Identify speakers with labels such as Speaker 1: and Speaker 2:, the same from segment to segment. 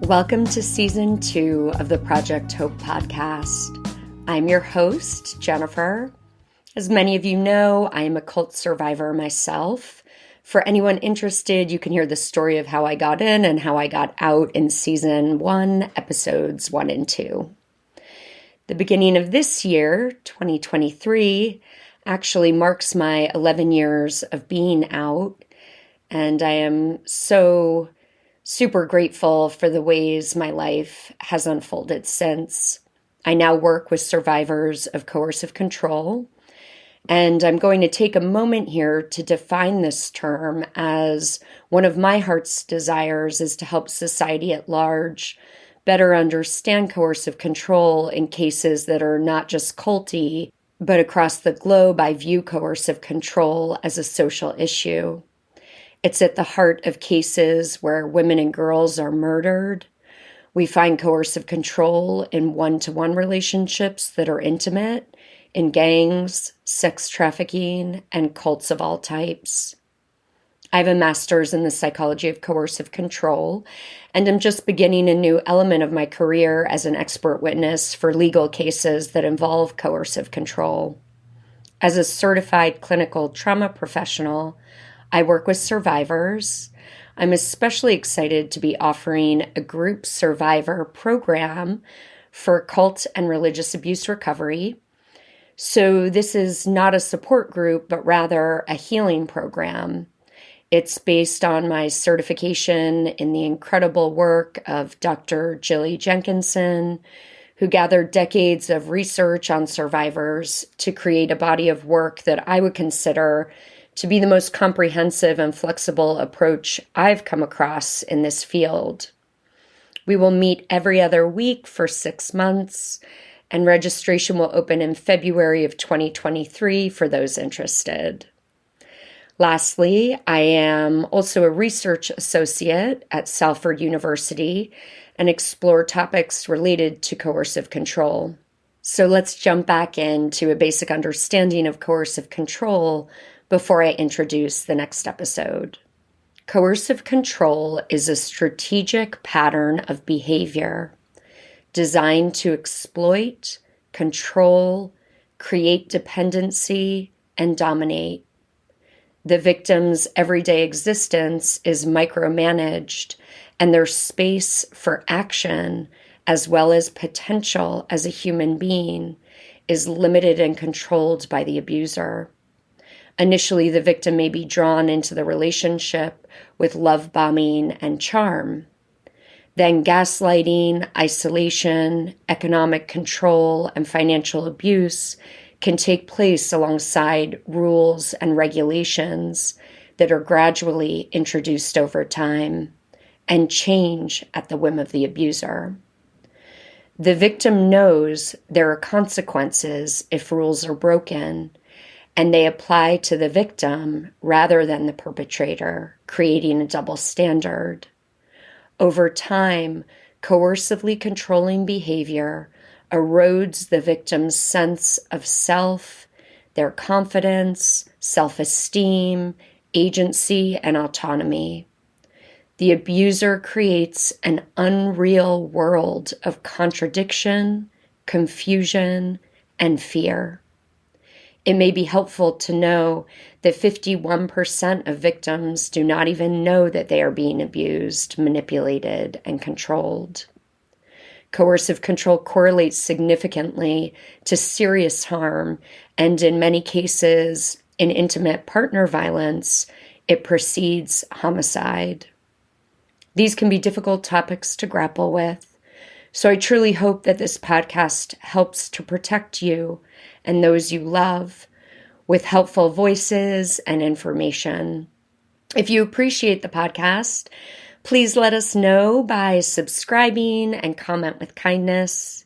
Speaker 1: Welcome to Season 2 of the Project Hope podcast. I'm your host, Jennifer. As many of you know, I am a cult survivor myself. For anyone interested, you can hear the story of how I got in and how I got out in Season 1, Episodes 1 and 2. The beginning of this year, 2023, actually marks my 11 years of being out, and I am so super grateful for the ways my life has unfolded since. I now work with survivors of coercive control, and I'm going to take a moment here to define this term, as one of my heart's desires is to help society at large better understand coercive control in cases that are not just culty, but across the globe. I view coercive control as a social issue. It's at the heart of cases where women and girls are murdered. We find coercive control in one-to-one relationships that are intimate, in gangs, sex trafficking, and cults of all types. I have a master's in the psychology of coercive control, and I'm just beginning a new element of my career as an expert witness for legal cases that involve coercive control. As a certified clinical trauma professional, I work with survivors. I'm especially excited to be offering a group survivor program for cult and religious abuse recovery. So this is not a support group, but rather a healing program. It's based on my certification in the incredible work of Dr. Jilly Jenkinson, who gathered decades of research on survivors to create a body of work that I would consider to be the most comprehensive and flexible approach I've come across in this field. We will meet every other week for 6 months, and registration will open in February of 2023 for those interested. Lastly, I am also a research associate at Salford University and explore topics related to coercive control. So let's jump back into a basic understanding of coercive control before I introduce the next episode. Coercive control is a strategic pattern of behavior designed to exploit, control, create dependency, and dominate. The victim's everyday existence is micromanaged, and their space for action, as well as potential as a human being, is limited and controlled by the abuser. Initially, the victim may be drawn into the relationship with love bombing and charm. Then gaslighting, isolation, economic control, and financial abuse can take place alongside rules and regulations that are gradually introduced over time and change at the whim of the abuser. The victim knows there are consequences if rules are broken, and they apply to the victim rather than the perpetrator, creating a double standard. Over time, coercively controlling behavior erodes the victim's sense of self, their confidence, self-esteem, agency, and autonomy. The abuser creates an unreal world of contradiction, confusion, and fear. It may be helpful to know that 51% of victims do not even know that they are being abused, manipulated, and controlled. Coercive control correlates significantly to serious harm, and in many cases, in intimate partner violence, it precedes homicide. These can be difficult topics to grapple with, so I truly hope that this podcast helps to protect you and those you love with helpful voices and information. If you appreciate the podcast, please let us know by subscribing and comment with kindness.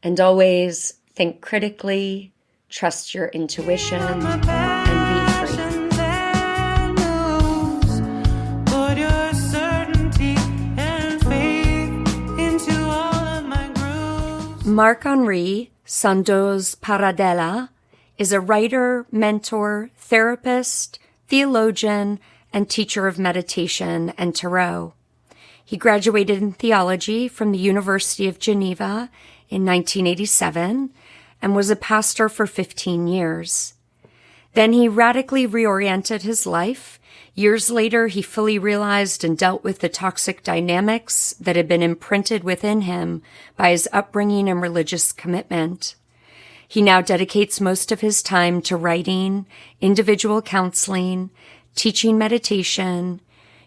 Speaker 1: And always think critically, trust your intuition, and be free. Marc-Henri Sandoz Paradella is a writer, mentor, therapist, theologian, and teacher of meditation and tarot. He graduated in theology from the University of Geneva in 1987 and was a pastor for 15 years. Then he radically reoriented his life. Years later, he fully realized and dealt with the toxic dynamics that had been imprinted within him by his upbringing and religious commitment. He now dedicates most of his time to writing, individual counseling, teaching meditation,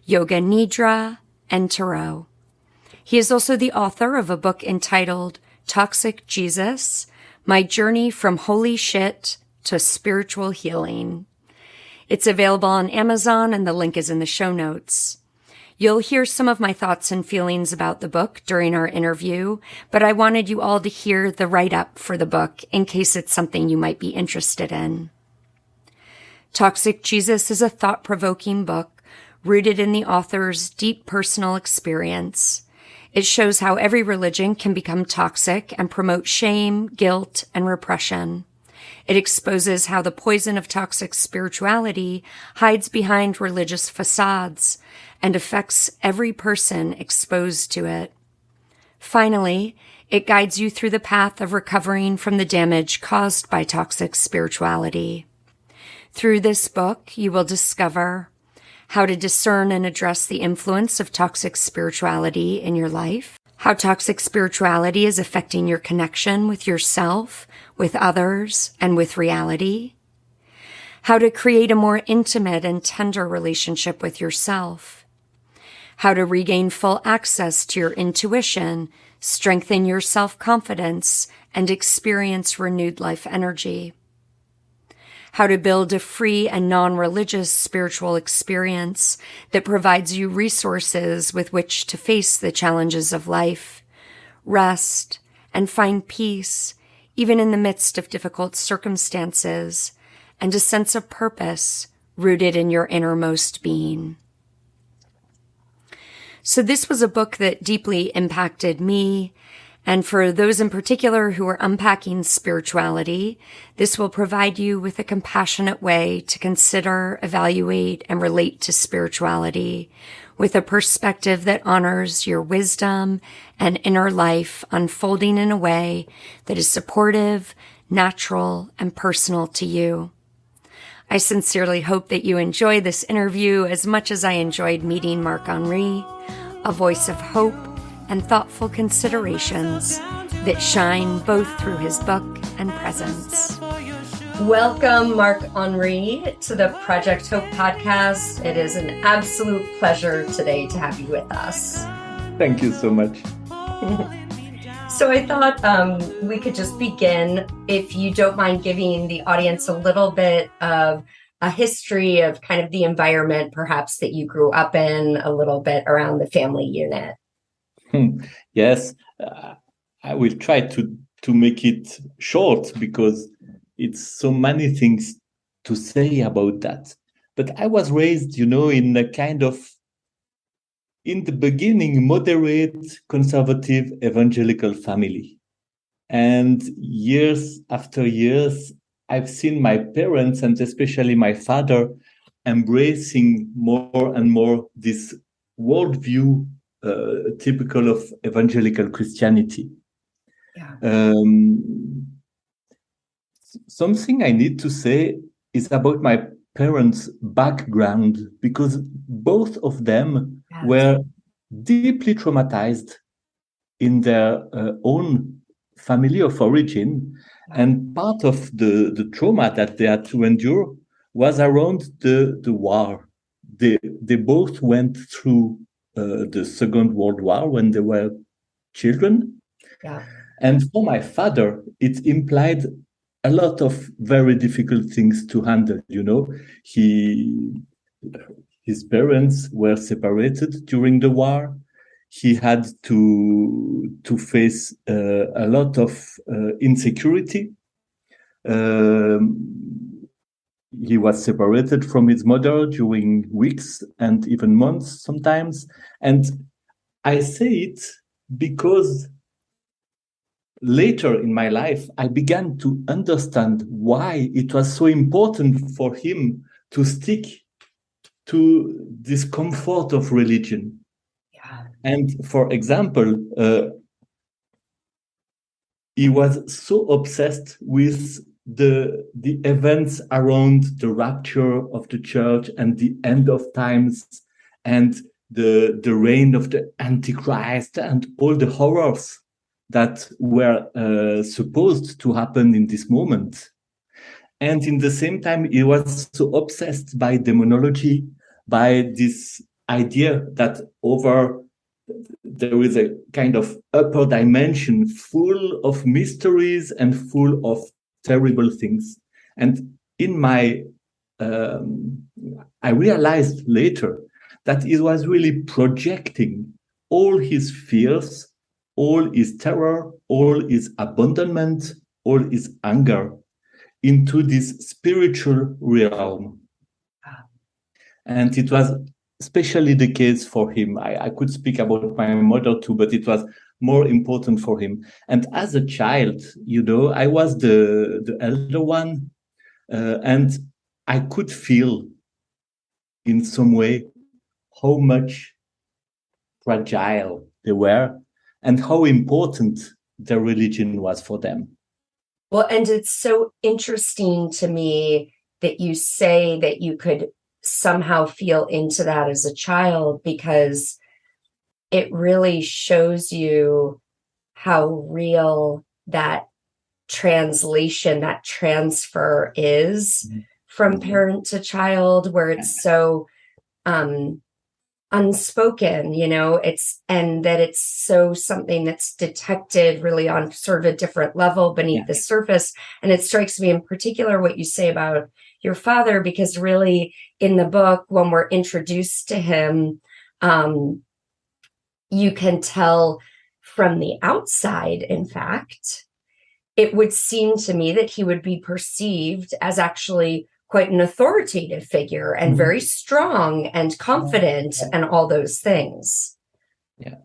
Speaker 1: yoga nidra, and tarot. He is also the author of a book entitled Toxic Jesus, My Journey from Holy Shit to Spiritual Healing. It's available on Amazon, and the link is in the show notes. You'll hear some of my thoughts and feelings about the book during our interview, but I wanted you all to hear the write-up for the book in case it's something you might be interested in. Toxic Jesus is a thought-provoking book rooted in the author's deep personal experience. It shows how every religion can become toxic and promote shame, guilt, and repression. It exposes how the poison of toxic spirituality hides behind religious façades and affects every person exposed to it. Finally, it guides you through the path of recovering from the damage caused by toxic spirituality. Through this book, you will discover how to discern and address the influence of toxic spirituality in your life, how toxic spirituality is affecting your connection with yourself, with others, and with reality, how to create a more intimate and tender relationship with yourself, how to regain full access to your intuition, strengthen your self-confidence, and experience renewed life energy, how to build a free and non-religious spiritual experience that provides you resources with which to face the challenges of life, rest, and find peace, even in the midst of difficult circumstances, and a sense of purpose rooted in your innermost being. So this was a book that deeply impacted me. And for those in particular who are unpacking spirituality, this will provide you with a compassionate way to consider, evaluate, and relate to spirituality with a perspective that honors your wisdom and inner life unfolding in a way that is supportive, natural, and personal to you. I sincerely hope that you enjoy this interview as much as I enjoyed meeting Marc-Henri, a voice of hope and thoughtful considerations that shine both through his book and presence. Welcome, Marc-Henri, to the Project Hope podcast. It is an absolute pleasure today to have you with us.
Speaker 2: Thank you so much.
Speaker 1: So I thought we could just begin, if you don't mind giving the audience a little bit of a history of kind of the environment, perhaps, that you grew up in, a little bit around the family unit.
Speaker 2: Yes, I will try to make it short because it's so many things to say about that. But I was raised, in a kind of, in the beginning, moderate, conservative, evangelical family. And years after years, I've seen my parents, and especially my father, embracing more and more this worldview typical of evangelical Christianity. Yeah. Something I need to say is about my parents' background, because both of them were deeply traumatized in their own family of origin. And part of the trauma that they had to endure was around the war. They both went through the Second World War when they were children. Yeah. And for my father, it implied a lot of very difficult things to handle. His parents were separated during the war. He had to face a lot of insecurity. He was separated from his mother during weeks and even months sometimes. And I say it because later in my life, I began to understand why it was so important for him to stick to this comfort of religion. Yeah. And for example, he was so obsessed with the events around the rapture of the church and the end of times and the reign of the Antichrist and all the horrors that were supposed to happen in this moment. And in the same time, he was so obsessed by demonology, by this idea that there is a kind of upper dimension full of mysteries and full of terrible things. And in my, I realized later that he was really projecting all his fears, all his terror, all his abandonment, all his anger into this spiritual realm. And it was especially the case for him. I could speak about my mother too, but it was more important for him. And as a child, I was the elder one, and I could feel in some way how much fragile they were and how important their religion was for them.
Speaker 1: Well, and it's so interesting to me that you say that you could somehow feel into that as a child, because it really shows you how real that translation, that transfer is from parent to child, where it's so unspoken, and that it's so something that's detected really on sort of a different level beneath the surface. And it strikes me in particular what you say about your father, because really in the book, when we're introduced to him, you can tell from the outside, in fact, it would seem to me that he would be perceived as actually quite an authoritative figure and very strong and confident and all those things.
Speaker 2: Yeah.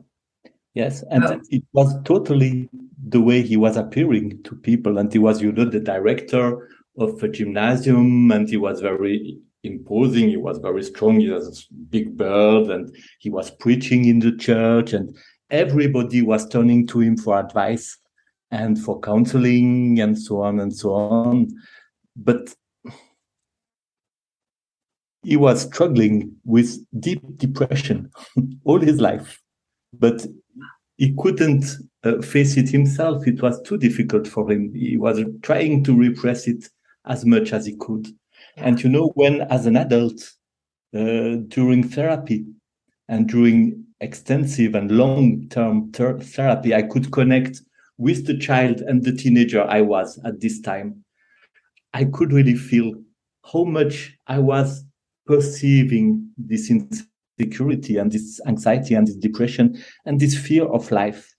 Speaker 2: Yes. And it was totally the way he was appearing to people. And he was, the director of a gymnasium, and he was very imposing. He was very strong. He was a big bird, and he was preaching in the church, and everybody was turning to him for advice and for counseling and so on and so on. But he was struggling with deep depression all his life, but he couldn't face it himself. It was too difficult for him. He was trying to repress it as much as he could. Yeah. And when as an adult, during therapy and during extensive and long-term therapy, I could connect with the child and the teenager I was at this time. I could really feel how much I was perceiving this insecurity and this anxiety and this depression and this fear of life.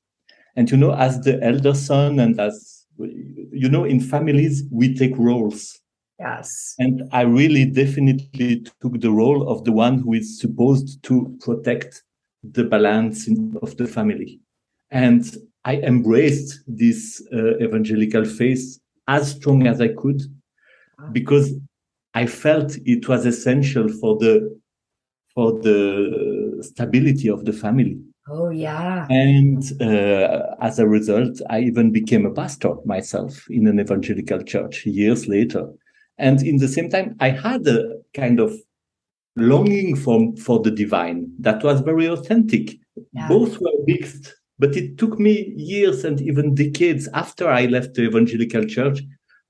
Speaker 2: And, as the elder son and as, in families, we take roles.
Speaker 1: Yes.
Speaker 2: And I really definitely took the role of the one who is supposed to protect the balance of the family. And I embraced this evangelical faith as strong as I could, because I felt it was essential for the stability of the family.
Speaker 1: Oh, yeah.
Speaker 2: And as a result, I even became a pastor myself in an evangelical church years later. And in the same time, I had a kind of longing for the divine that was very authentic. Yeah. Both were mixed, but it took me years and even decades after I left the evangelical church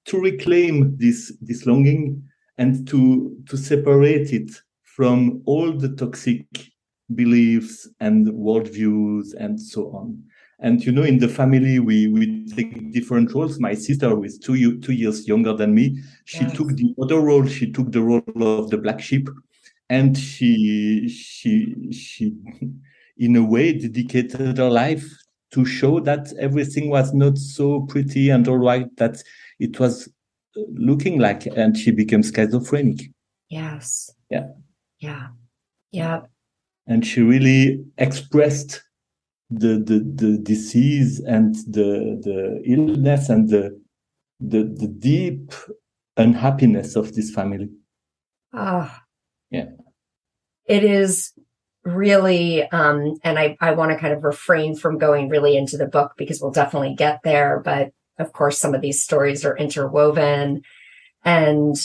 Speaker 2: to reclaim this longing and to separate it from all the toxic beliefs and worldviews and so on. And, in the family, we take different roles. My sister, who is 2 years younger than me, she took the other role. She took the role of the black sheep. And she in a way, dedicated her life to show that everything was not so pretty and all right, that it was looking like, and she became schizophrenic.
Speaker 1: Yes.
Speaker 2: Yeah.
Speaker 1: Yeah. Yeah.
Speaker 2: And she really expressed the disease and the illness and the deep unhappiness of this family.
Speaker 1: Ah.
Speaker 2: Yeah.
Speaker 1: It is really, and I want to kind of refrain from going really into the book because we'll definitely get there. But of course, some of these stories are interwoven. And,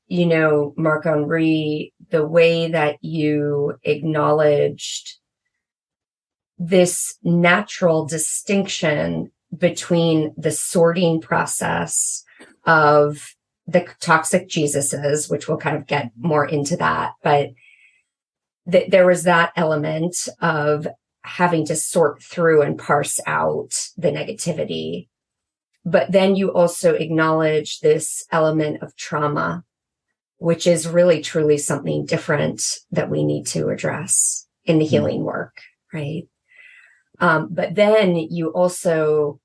Speaker 1: you know, Marc-Henri, the way that you acknowledged this natural distinction between the sorting process of the toxic Jesuses, which we'll kind of get more into that, but there was that element of having to sort through and parse out the negativity. But then you also acknowledge this element of trauma, which is really truly something different that we need to address in the healing work, right? But then you also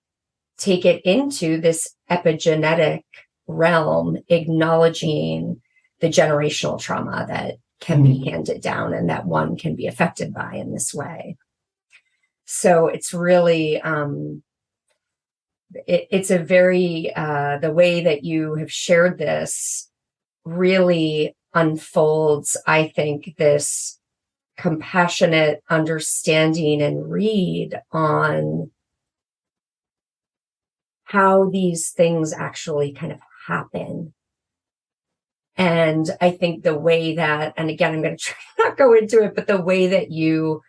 Speaker 1: take it into this epigenetic realm, acknowledging the generational trauma that can be handed down and that one can be affected by in this way. So it's really, it's a very, the way that you have shared this really unfolds, I think, this compassionate understanding and read on how these things actually kind of happen. And I think the way that, and again, I'm going to try not go into it, but the way that you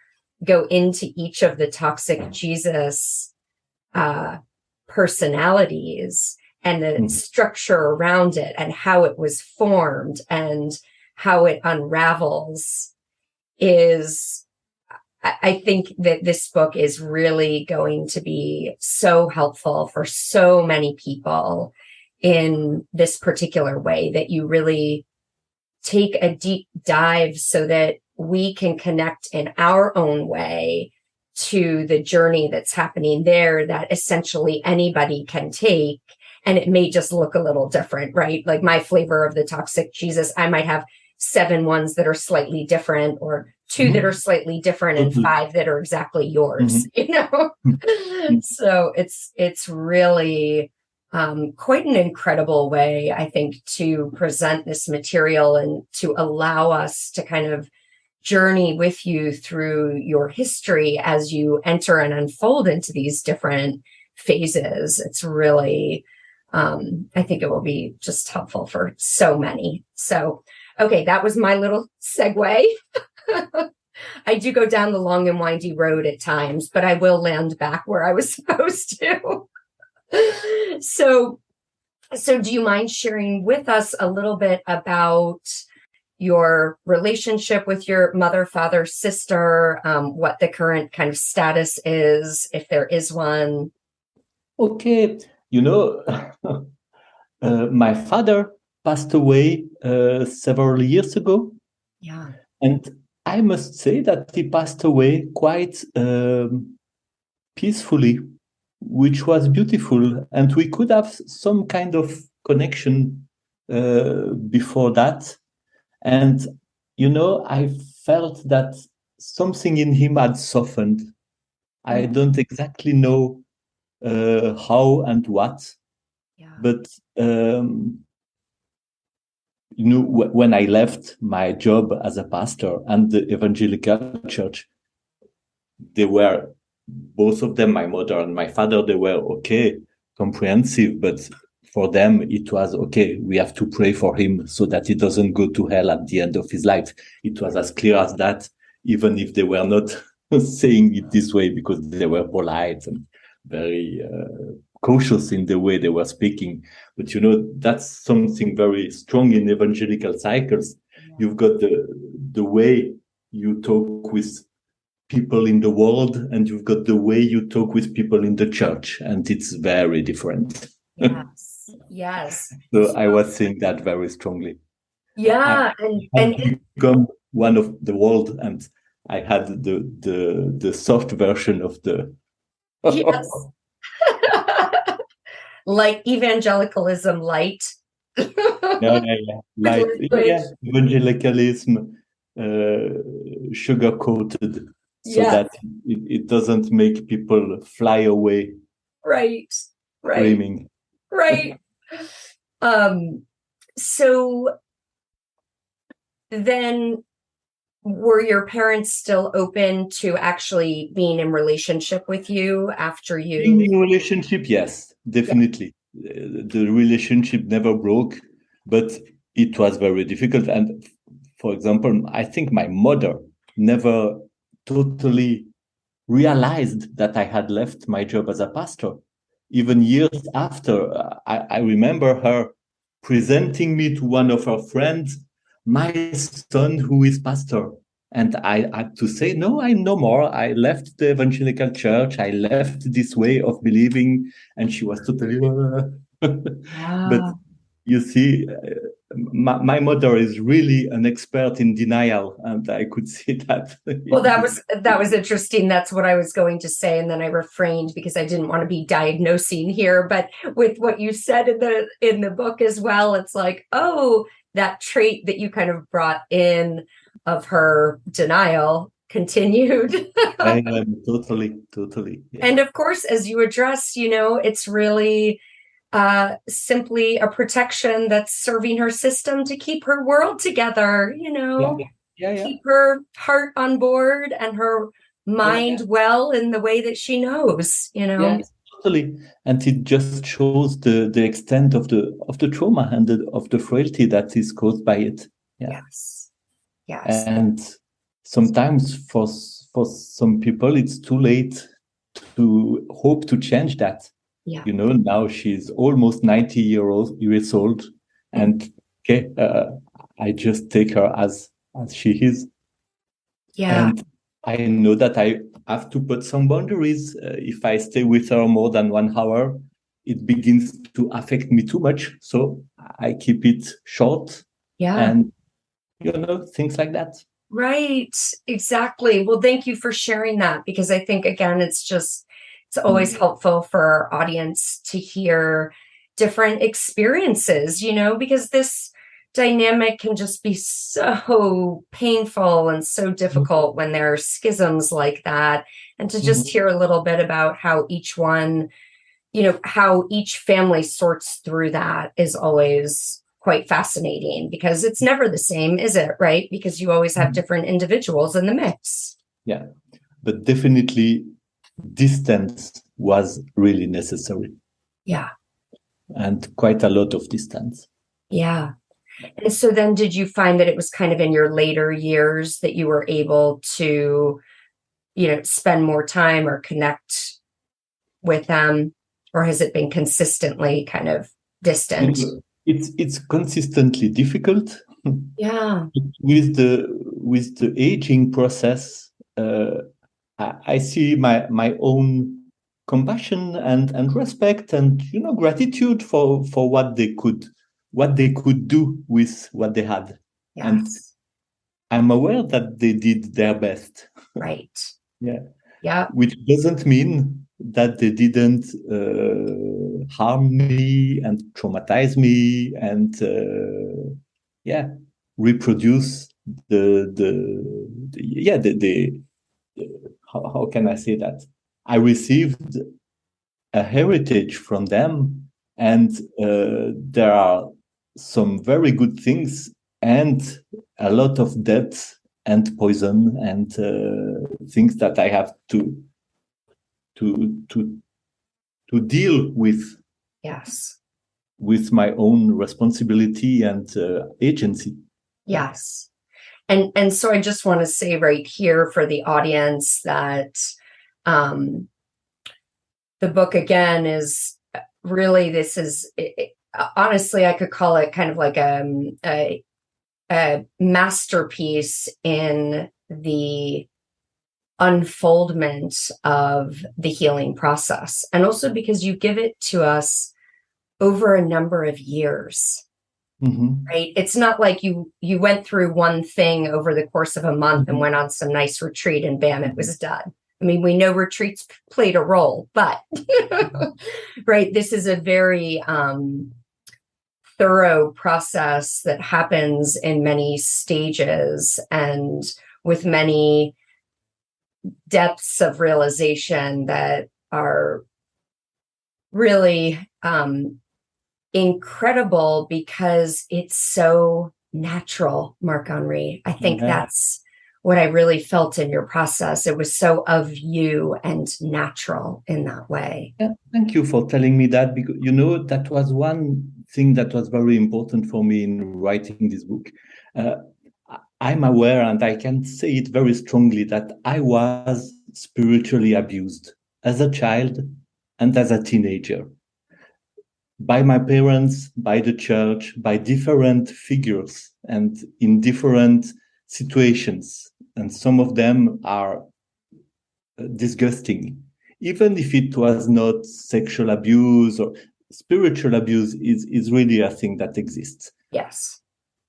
Speaker 1: go into each of the toxic Jesus personalities and the structure around it and how it was formed and how it unravels is, I think that this book is really going to be so helpful for so many people in this particular way, that you really take a deep dive so that we can connect in our own way to the journey that's happening there, that essentially anybody can take. And it may just look a little different, right? Like my flavor of the toxic Jesus, I might have 7 ones that are slightly different, or 2 that are slightly different, and 5 that are exactly yours, you know? So it's really quite an incredible way, I think, to present this material and to allow us to kind of journey with you through your history as you enter and unfold into these different phases. It's really, I think it will be just helpful for so many. So, okay, that was my little segue. I do go down the long and windy road at times, but I will land back where I was supposed to. So do you mind sharing with us a little bit about your relationship with your mother, father, sister, what the current kind of status is, if there is one?
Speaker 2: Okay. You know, my father passed away several years ago.
Speaker 1: Yeah.
Speaker 2: And I must say that he passed away quite peacefully, which was beautiful. And we could have some kind of connection before that. And, you know, I felt that something in him had softened. I don't exactly know how and what, but, you know, when I left my job as a pastor and the evangelical church, they were, both of them, my mother and my father, they were okay, comprehensive, but for them, it was, okay, we have to pray for him so that he doesn't go to hell at the end of his life. It was as clear as that, even if they were not saying it this way, because they were polite and very cautious in the way they were speaking. But, you know, that's something very strong in evangelical cycles. You've got the way you talk with people in the world, and you've got the way you talk with people in the church, and it's very different.
Speaker 1: Yes.
Speaker 2: So I was saying that very strongly.
Speaker 1: Yeah,
Speaker 2: and become one of the world, and I had the soft version of the
Speaker 1: yes. Like evangelicalism light.
Speaker 2: Light, evangelicalism, sugar coated, so that it doesn't make people fly away.
Speaker 1: Right.
Speaker 2: Screaming.
Speaker 1: Right. So then were your parents still open to actually being in relationship with you after
Speaker 2: Being
Speaker 1: you?
Speaker 2: in a relationship, yes,
Speaker 1: Yeah.
Speaker 2: definitely. The relationship never broke, but it was very difficult. And for example, I think my mother never totally realized that I had left my job as a pastor. Even years after, I remember her presenting me to one of her friends, my son who is pastor. And I had to say, no, I'm no more. I left the evangelical church. I left this way of believing. And she was totally, but
Speaker 1: Ah.
Speaker 2: you see, my mother is really an expert in denial. And I could see that.
Speaker 1: Well, that was interesting. That's what I was going to say, and then I refrained because I didn't want to be diagnosing here. But with what you said in the book as well, it's like, oh, that trait that you kind of brought in of her denial continued.
Speaker 2: I am totally. Yeah.
Speaker 1: And of course, as you address, it's really simply a protection that's serving her system to keep her world together,
Speaker 2: Yeah. Yeah.
Speaker 1: keep her heart on board and her mind well in the way that she knows.
Speaker 2: Yes, totally. And it just shows the extent of the trauma and of the frailty that is caused by it. Yeah.
Speaker 1: Yes.
Speaker 2: And sometimes for some people it's too late to hope to change that.
Speaker 1: Yeah.
Speaker 2: Now she's almost 90 years old, and okay, I just take her as she is.
Speaker 1: Yeah.
Speaker 2: And I know that I have to put some boundaries. If I stay with her more than 1 hour, it begins to affect me too much. So I keep it short.
Speaker 1: Yeah.
Speaker 2: And, things like that.
Speaker 1: Right. Exactly. Well, thank you for sharing that, because I think, again, it's always helpful for our audience to hear different experiences, because this dynamic can just be so painful and so difficult when there are schisms like that. And to just hear a little bit about how each one, how each family sorts through that is always quite fascinating, because it's never the same, is it? Right? Because you always have different individuals in the mix.
Speaker 2: Yeah, but definitely distance was really necessary.
Speaker 1: Yeah.
Speaker 2: And quite a lot of distance.
Speaker 1: Yeah. And so then did you find that it was kind of in your later years that you were able to, spend more time or connect with them? Or has it been consistently kind of distant?
Speaker 2: It's consistently difficult.
Speaker 1: Yeah.
Speaker 2: With the aging process, I see my own compassion and respect and gratitude for what they could do with what they had.
Speaker 1: Yes.
Speaker 2: And I'm aware that they did their best.
Speaker 1: Right.
Speaker 2: Yeah.
Speaker 1: Yeah.
Speaker 2: Which doesn't mean that they didn't harm me and traumatize me and reproduce how can I say that? I received a heritage from them, and there are some very good things and a lot of death and poison and things that I have to deal with.
Speaker 1: Yes.
Speaker 2: With my own responsibility and agency.
Speaker 1: Yes. And so I just want to say right here for the audience that the book, again, is really, honestly, I could call it kind of like a masterpiece in the unfoldment of the healing process. And also because you give it to us over a number of years. Right? It's not like you went through one thing over the course of a month and went on some nice retreat and bam, it was done. I mean, we know retreats played a role, but right, this is a very thorough process that happens in many stages and with many depths of realization that are really incredible, because it's so natural, Marc-Henri. I think that's what I really felt in your process. It was so of you and natural in that way.
Speaker 2: Yeah, thank you for telling me that, because that was one thing that was very important for me in writing this book. I'm aware, and I can say it very strongly, that I was spiritually abused as a child and as a teenager by my parents, by the church, by different figures and in different situations. And some of them are disgusting. Even if it was not sexual abuse or spiritual abuse, is really a thing that exists.
Speaker 1: Yes.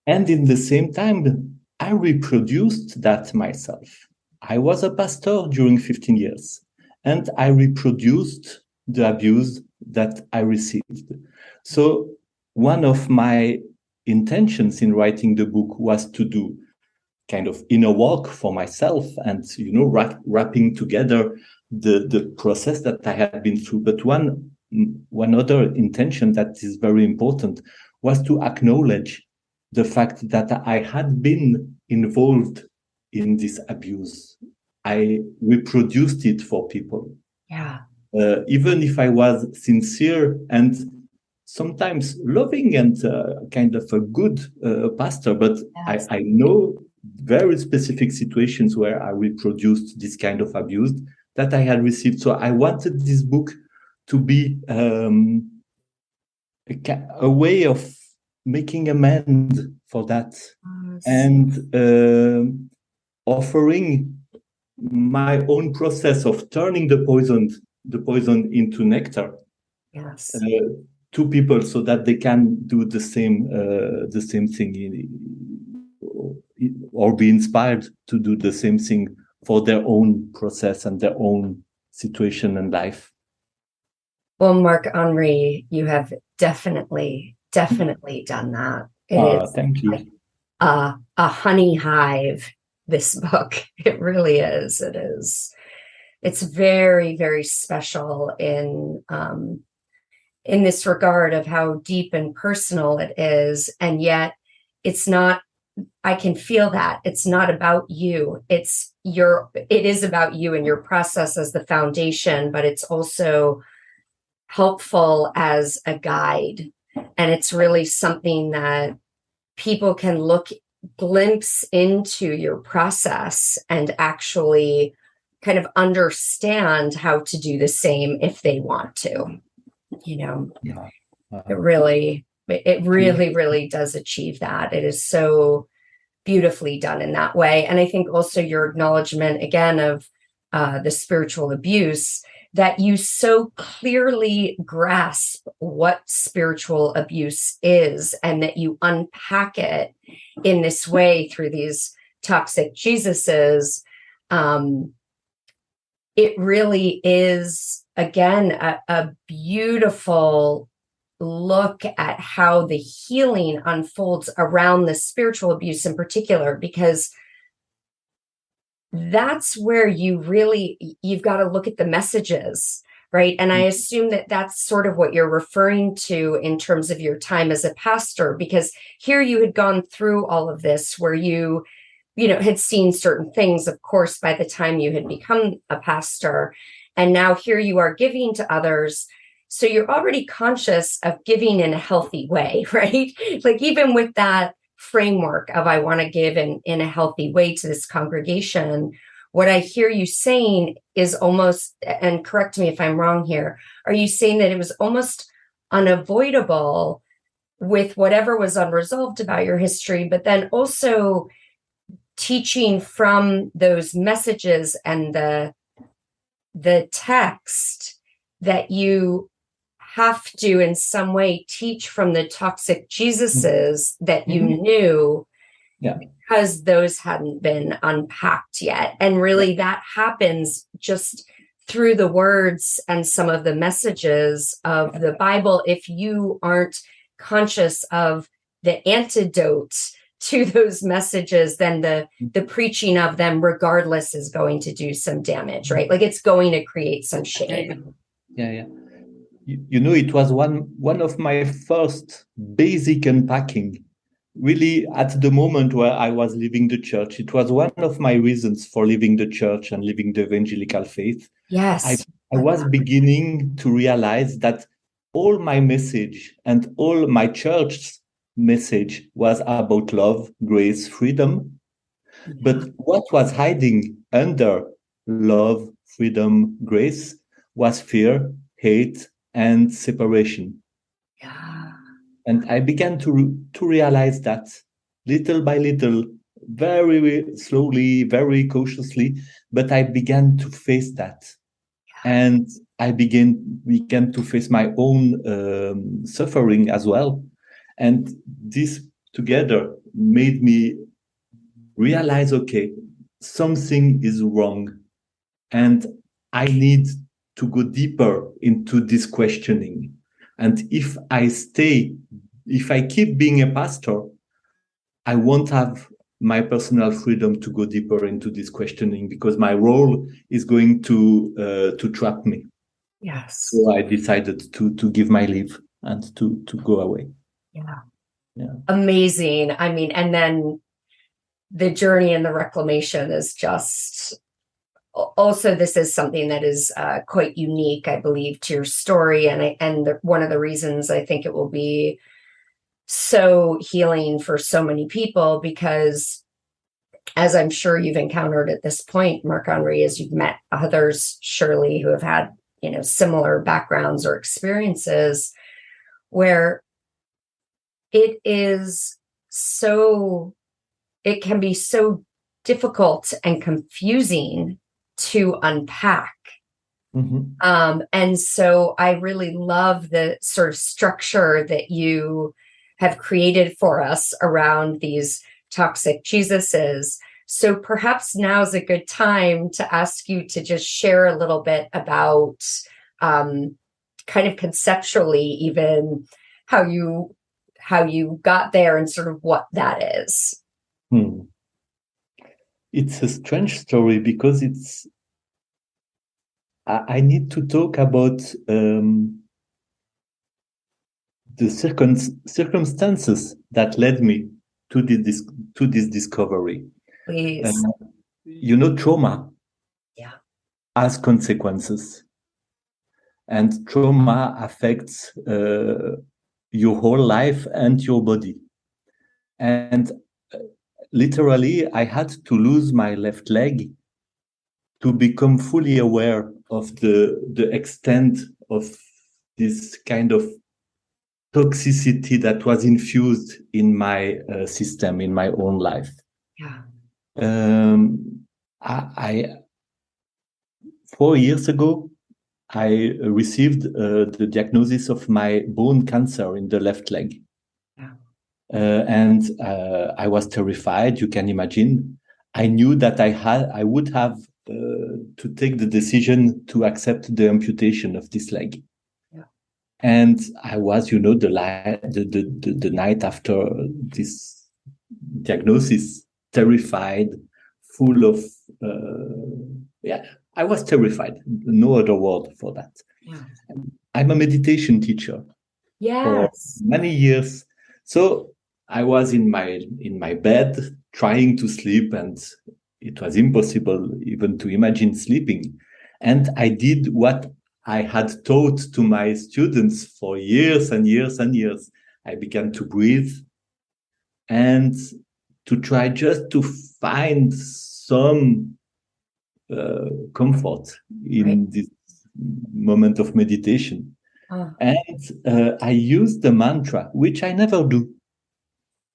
Speaker 2: And in the same time, I reproduced that myself. I was a pastor during 15 years, and I reproduced the abuse that I received. So one of my intentions in writing the book was to do kind of inner work for myself and, wrapping together the process that I had been through. But one other intention that is very important was to acknowledge the fact that I had been involved in this abuse. I reproduced it for people.
Speaker 1: Yeah.
Speaker 2: Even if I was sincere and sometimes loving and kind of a good pastor, but yes. I know very specific situations where I reproduced this kind of abuse that I had received. So I wanted this book to be a way of making amends for that, and offering my own process of turning the poison into nectar.
Speaker 1: Yes.
Speaker 2: To people, so that they can do the same thing, or be inspired to do the same thing for their own process and their own situation and life.
Speaker 1: Well, Marc-Henri, you have definitely done that. It is
Speaker 2: thank you.
Speaker 1: Like a honey hive, this book. It really is. It is. It's very, very special in this regard of how deep and personal it is. And yet it's not, I can feel that it's not about you. It is about you and your process as the foundation, but it's also helpful as a guide. And it's really something that people can glimpse into your process and actually kind of understand how to do the same if they want to. It really, really does achieve that. It is so beautifully done in that way. And I think also your acknowledgement again of the spiritual abuse, that you so clearly grasp what spiritual abuse is, and that you unpack it in this way through these toxic Jesuses. It really is, again, a beautiful look at how the healing unfolds around the spiritual abuse in particular, because that's where you've got to look at the messages, right? And I assume that that's sort of what you're referring to in terms of your time as a pastor, because here you had gone through all of this where you had seen certain things, of course, by the time you had become a pastor. And now here you are giving to others. So you're already conscious of giving in a healthy way, right? Like even with that framework of I want to give in a healthy way to this congregation, what I hear you saying is almost, and correct me if I'm wrong here, are you saying that it was almost unavoidable with whatever was unresolved about your history, but then also teaching from those messages and the text that you have to in some way teach from the toxic Jesuses that you knew, because those hadn't been unpacked yet. And really that happens just through the words and some of the messages of the Bible. If you aren't conscious of the antidote to those messages, then the preaching of them regardless is going to do some damage, right? Like it's going to create some shame.
Speaker 2: Yeah. It was one of my first basic unpacking really at the moment where I was leaving the church, it was one of my reasons for leaving the church and leaving the evangelical faith.
Speaker 1: Yes.
Speaker 2: I was beginning to realize that all my message and all my church's message was about love, grace, freedom.
Speaker 1: Yeah.
Speaker 2: But what was hiding under love, freedom, grace was fear, hate, and separation.
Speaker 1: Yeah.
Speaker 2: And I began to realize that little by little, very, very slowly, very cautiously, but I began to face that. And I began to face my own suffering as well. And this together made me realize, okay, something is wrong. And I need to go deeper into this questioning. And if I keep being a pastor, I won't have my personal freedom to go deeper into this questioning because my role is going to trap me.
Speaker 1: Yes.
Speaker 2: So I decided to give my leave and to go away.
Speaker 1: Yeah.
Speaker 2: Yeah.
Speaker 1: Amazing. I mean, and then the journey and the reclamation is just also, this is something that is quite unique, I believe, to your story. And one of the reasons I think it will be so healing for so many people, because as I'm sure you've encountered at this point, Marc-Henri, as you've met others, surely, who have had, similar backgrounds or experiences where it can be so difficult and confusing to unpack.
Speaker 2: Mm-hmm.
Speaker 1: And so I really love the sort of structure that you have created for us around these toxic Jesuses. So perhaps now's a good time to ask you to just share a little bit about kind of conceptually even how you got there and sort of what that is.
Speaker 2: It's a strange story because I need to talk about the circumstances that led me to this discovery.
Speaker 1: Please.
Speaker 2: Trauma has consequences, and trauma affects your whole life and your body. And literally, I had to lose my left leg to become fully aware of the extent of this kind of toxicity that was infused in my system, in my own life.
Speaker 1: Yeah.
Speaker 2: I 4 years ago, I received the diagnosis of my bone cancer in the left leg.
Speaker 1: Yeah.
Speaker 2: And I was terrified, you can imagine. I knew that I would have to take the decision to accept the amputation of this leg. Yeah. And I was, the night after this diagnosis, terrified, full of, I was terrified. No other word for that. Yeah. I'm a meditation teacher.
Speaker 1: Yes.
Speaker 2: For many years. So I was in my bed trying to sleep, and it was impossible even to imagine sleeping. And I did what I had taught to my students for years and years and years. I began to breathe and to try just to find some comfort in this moment of meditation. And I used the mantra, which I never do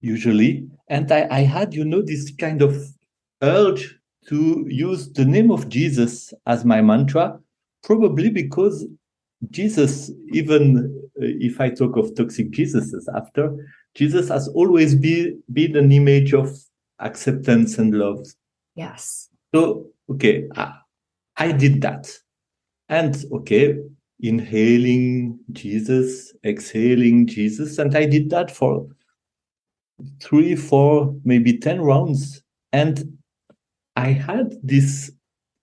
Speaker 2: usually. And I had, this kind of urge to use the name of Jesus as my mantra, probably because Jesus, even if I talk of toxic Jesuses after, Jesus has always been an image of acceptance and love.
Speaker 1: Yes.
Speaker 2: So, okay, I did that. And okay, inhaling Jesus, exhaling Jesus. And I did that for 3, 4, maybe 10 rounds. And I had this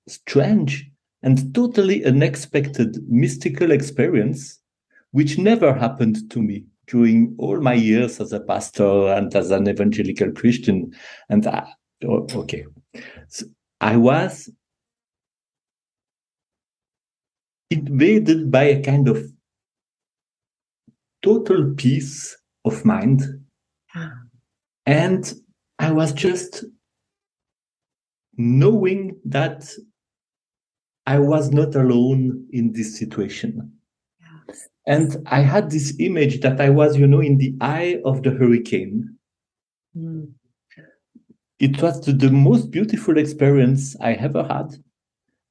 Speaker 2: strange and totally unexpected mystical experience, which never happened to me during all my years as a pastor and as an evangelical Christian. And okay, so I was invaded by a kind of total peace of mind. And I was just knowing that I was not alone in this situation. Yes. And I had this image that I was, in the eye of the hurricane. Mm. It was the most beautiful experience I ever had.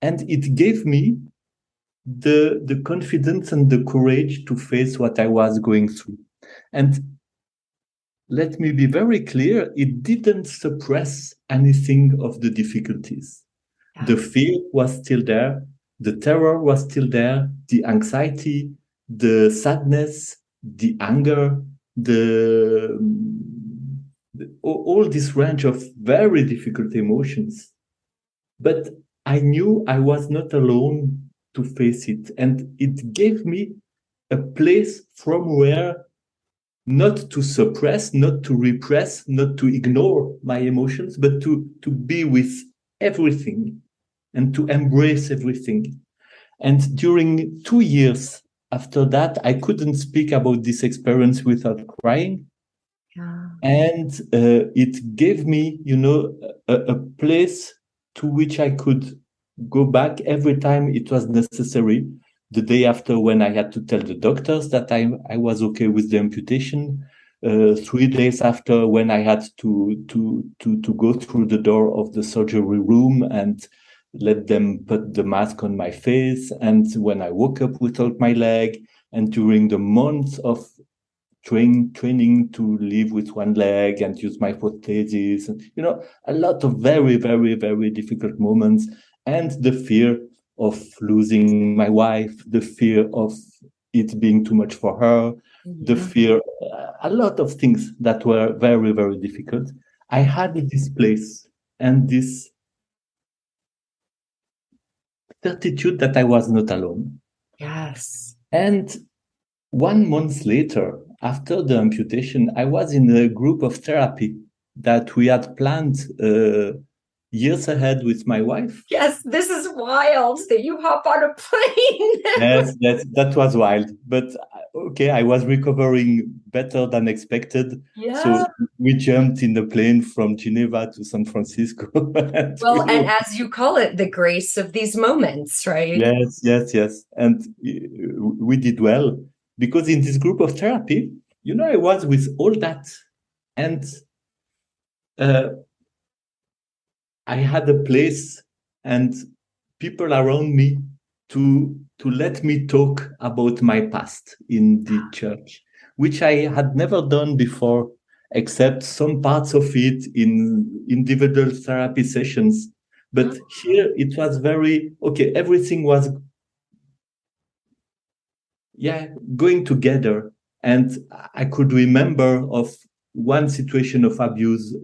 Speaker 2: And it gave me the confidence and the courage to face what I was going through. And let me be very clear, it didn't suppress anything of the difficulties. Yeah. The fear was still there, the terror was still there, the anxiety, the sadness, the anger, all this range of very difficult emotions. But I knew I was not alone to face it. And it gave me a place from where not to suppress, not to repress, not to ignore my emotions, but to be with everything and to embrace everything. And during 2 years after that, I couldn't speak about this experience without crying. Yeah. And it gave me, a place to which I could go back every time it was necessary. The day after, when I had to tell the doctors that I was okay with the amputation, 3 days after, when I had to go through the door of the surgery room and let them put the mask on my face, and when I woke up without my leg, and during the months of training to live with one leg and use my prosthesis, and a lot of very, very, very difficult moments, and the fear of losing my wife, the fear of it being too much for her, the fear, a lot of things that were very, very difficult. I had this place and this certitude that I was not alone. Yes. And 1 month later, after the amputation, I was in a group of therapy that we had planned years ahead with my wife.
Speaker 1: Yes, this is wild that you hop on a plane.
Speaker 2: Yes, that was wild. But okay, I was recovering better than expected. Yeah. So we jumped in the plane from Geneva to San Francisco.
Speaker 1: And as you call it, the grace of these moments, right?
Speaker 2: Yes. And we did well. Because in this group of therapy, I was with all that. And I had a place and people around me to let me talk about my past in the church, which I had never done before, except some parts of it in individual therapy sessions. But here it was very, okay, everything was going together. And I could remember of one situation of abuse,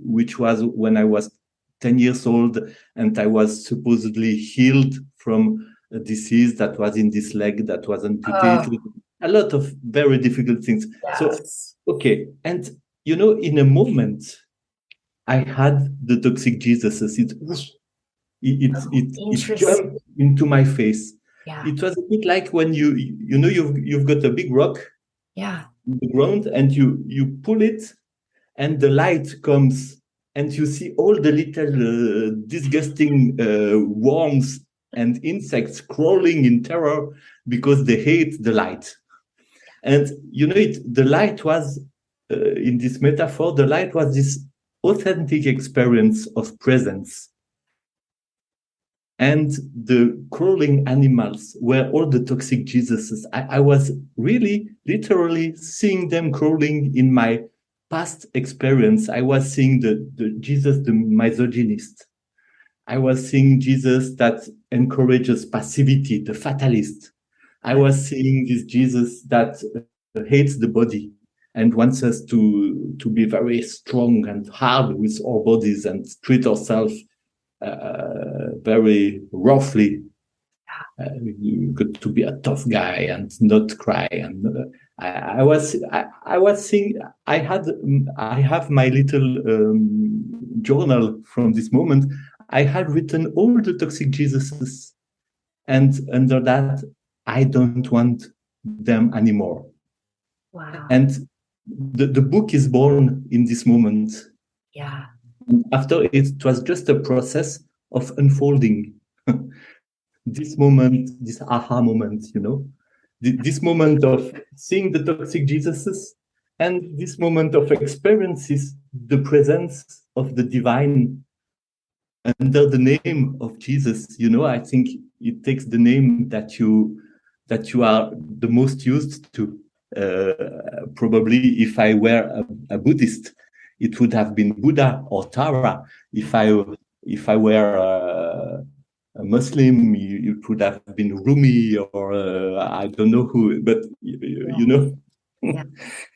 Speaker 2: which was when I was 10 years old, and I was supposedly healed from a disease that was in this leg that was amputated. A lot of very difficult things. Yes. So, okay. And, in a moment, I had the toxic Jesuses. It jumped into my face. Yeah. It was a bit like when you've got a big rock in the ground and you pull it and the light comes and you see all the little disgusting worms and insects crawling in terror because they hate the light. And the light was, in this metaphor, the light was this authentic experience of presence. And the crawling animals were all the toxic Jesuses. I was really, literally seeing them crawling in my past experience. I was seeing the Jesus, the misogynist. I was seeing Jesus that encourages passivity, the fatalist. I was seeing this Jesus that hates the body and wants us to be very strong and hard with our bodies and treat ourselves very roughly. You got to be a tough guy and not cry. And I was seeing, I have my little journal from this moment. I had written all the toxic Jesuses, and under that, I don't want them anymore.
Speaker 1: Wow.
Speaker 2: And the book is born in this moment.
Speaker 1: Yeah.
Speaker 2: After it was just a process of unfolding. This moment, this aha moment, this moment of seeing the toxic Jesuses, and this moment of experiences the presence of the divine under the name of Jesus. I think it takes the name that you are the most used to. Probably if I were a Buddhist, it would have been Buddha or Tara. If I were a Muslim, it would have been Rumi, or I don't know who, but
Speaker 1: Yeah.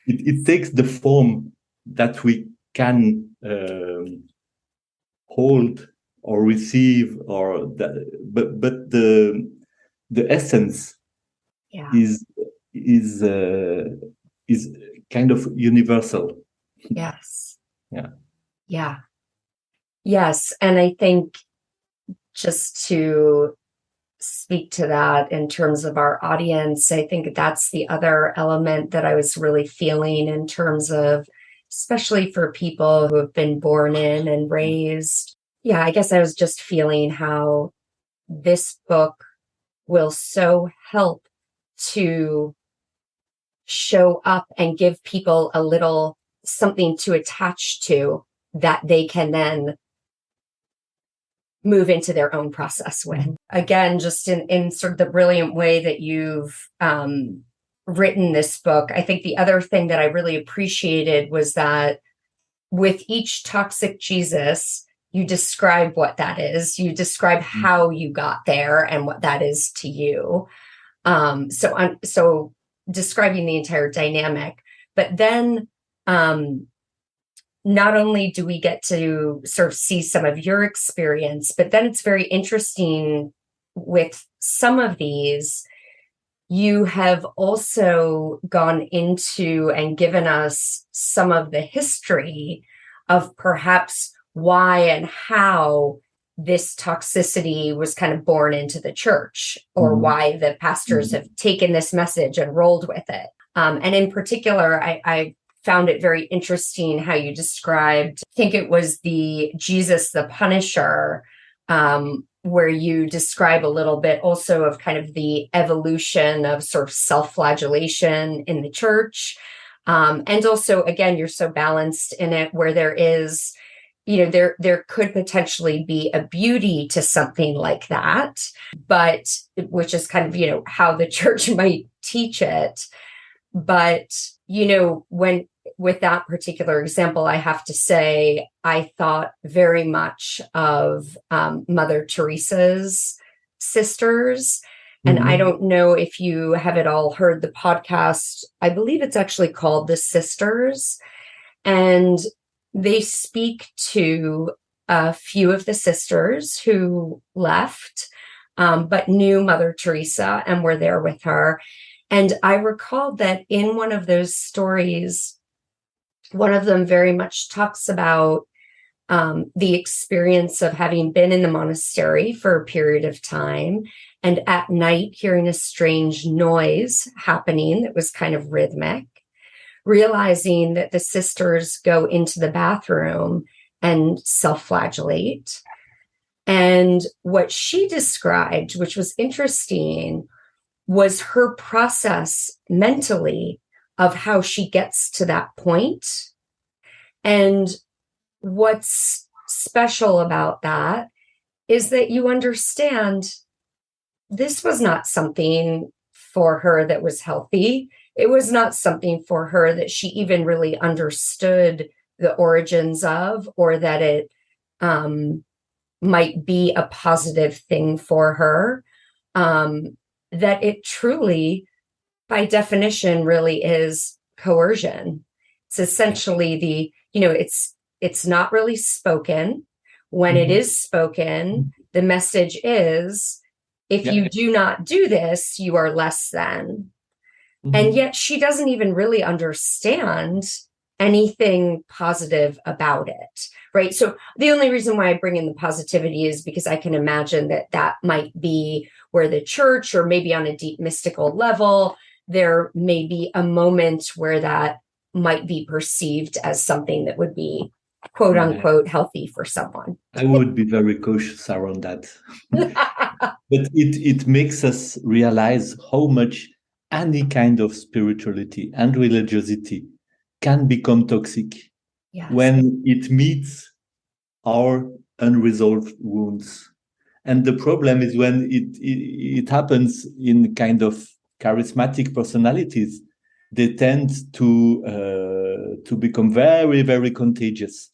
Speaker 2: it takes the form that we can hold or receive, but the essence is kind of universal.
Speaker 1: Yes.
Speaker 2: Yeah.
Speaker 1: Yeah. Yes. And I think, just to speak to that in terms of our audience, I think that's the other element that I was really feeling in terms of, especially for people who have been born in and raised. Yeah, I guess I was just feeling how this book will so help to show up and give people a little something to attach to that they can then move into their own process with. Again, just in sort of the brilliant way that you've written this book, I think the other thing that I really appreciated was that with each toxic Jesus, you describe what that is. You describe how you got there and what that is to you. So describing the entire dynamic, but then not only do we get to sort of see some of your experience, but then it's very interesting with some of these, you have also gone into and given us some of the history of perhaps why and how this toxicity was kind of born into the church, or why the pastors have taken this message and rolled with it. And in particular, I found it very interesting how you described, I think it was the Jesus the Punisher, where you describe a little bit also of kind of the evolution of sort of self-flagellation in the church. And also, again, you're so balanced in it where there is, there could potentially be a beauty to something like that, but which is kind of, how the church might teach it. But, when with that particular example, I have to say, I thought very much of Mother Teresa's sisters. And I don't know if you have at all heard the podcast. I believe it's actually called The Sisters. And they speak to a few of the sisters who left, but knew Mother Teresa and were there with her. And I recalled that in one of those stories, one of them very much talks about the experience of having been in the monastery for a period of time, and at night hearing a strange noise happening that was kind of rhythmic, realizing that the sisters go into the bathroom and self-flagellate. And what she described, which was interesting, was her process mentally of how she gets to that point. And what's special about that is that you understand this was not something for her that was healthy. It was not something for her that she even really understood the origins of, or that it might be a positive thing for her. That it truly, by definition, really is coercion. It's essentially it's not really spoken. When it is spoken, the message is, if you do not do this, you are less than. And yet she doesn't even really understand anything positive about it, right? So the only reason why I bring in the positivity is because I can imagine that that might be where the church, or maybe on a deep mystical level, there may be a moment where that might be perceived as something that would be quote unquote healthy for someone.
Speaker 2: I would be very cautious around that. But it makes us realize how much any kind of spirituality and religiosity can become toxic when it meets our unresolved wounds. And the problem is when it happens in kind of charismatic personalities, they tend to become very, very contagious.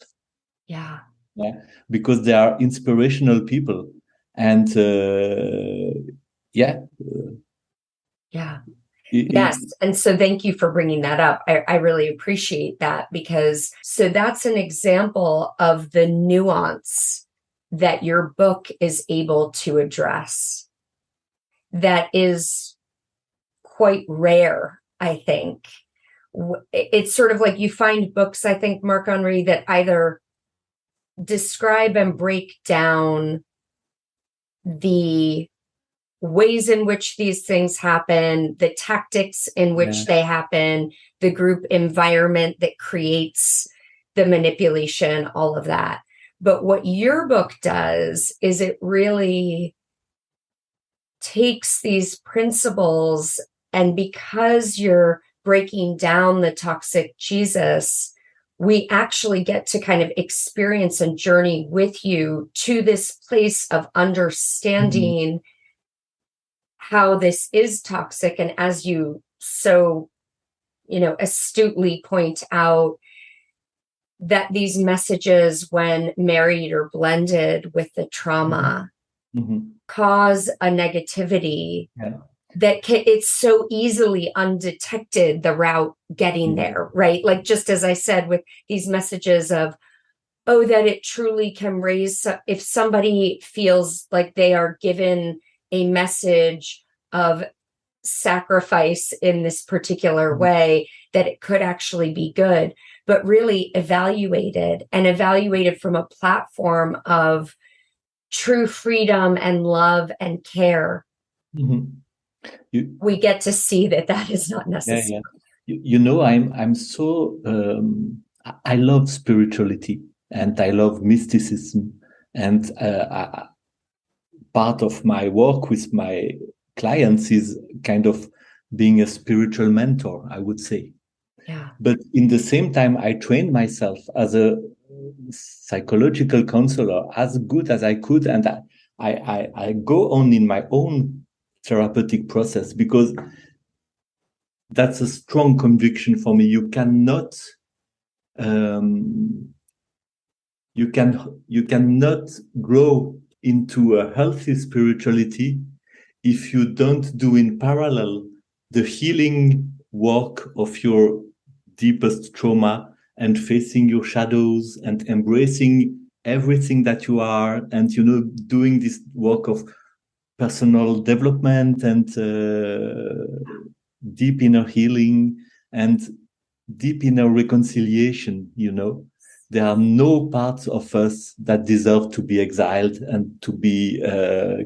Speaker 1: Yeah.
Speaker 2: Because they are inspirational people. And
Speaker 1: yes. And so thank you for bringing that up. I really appreciate that, because so that's an example of the nuance that your book is able to address. That is quite rare, I think. It's sort of like you find books, I think, Marc-Henri, that either describe and break down the ways in which these things happen, the tactics in which they happen, the group environment that creates the manipulation, all of that. But what your book does is it really takes these principles, and because you're breaking down the toxic Jesus, we actually get to kind of experience and journey with you to this place of understanding how this is toxic. And as you so, astutely point out, that these messages, when married or blended with the trauma, cause a negativity that it's so easily undetected, the route getting there, right? Like, just as I said, with these messages of, that it truly can raise, if somebody feels like they are given a message of sacrifice in this particular way, that it could actually be good, but really evaluated from a platform of true freedom and love and care. We get to see that is not necessary.
Speaker 2: I'm so I love spirituality and I love mysticism, and part of my work with my clients is kind of being a spiritual mentor, I would say. But in the same time, I trained myself as a psychological counselor as good as I could, and I go on in my own therapeutic process, because that's a strong conviction for me. You cannot grow into a healthy spirituality if you don't do in parallel the healing work of your deepest trauma, and facing your shadows and embracing everything that you are, and doing this work of personal development and deep inner healing and deep inner reconciliation. There are no parts of us that deserve to be exiled and to be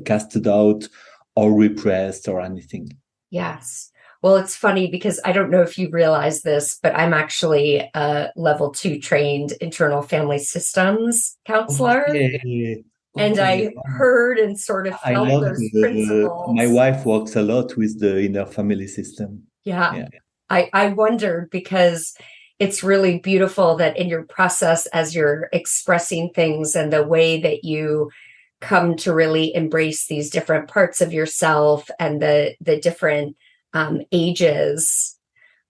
Speaker 2: casted out or repressed or anything.
Speaker 1: Yes. Well, it's funny because I don't know if you realize this, but I'm actually a level 2 trained internal family systems counselor. And I heard and sort of felt those principles.
Speaker 2: My wife works a lot with the inner family system.
Speaker 1: I wondered, because it's really beautiful that in your process, as you're expressing things and the way that you come to really embrace these different parts of yourself and the different ages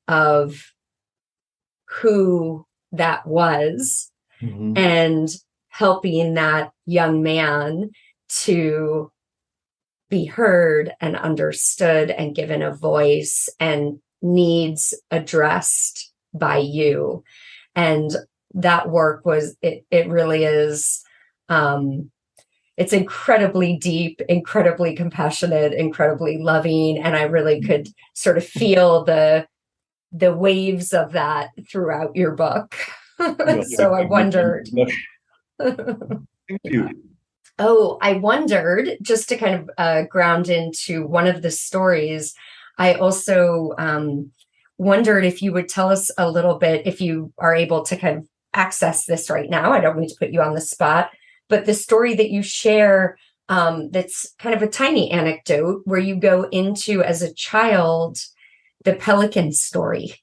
Speaker 1: of who that was, and helping that young man to be heard and understood and given a voice and needs addressed by you. And that work was, it really is, it's incredibly deep, incredibly compassionate, incredibly loving. And I really could sort of feel the waves of that throughout your book. So I wondered.
Speaker 2: Thank you.
Speaker 1: Oh, I wondered, just to kind of ground into one of the stories, I also wondered if you would tell us a little bit, if you are able to kind of access this right now. I don't mean to put you on the spot, but the story that you share, that's kind of a tiny anecdote where you go into, as a child, the pelican story.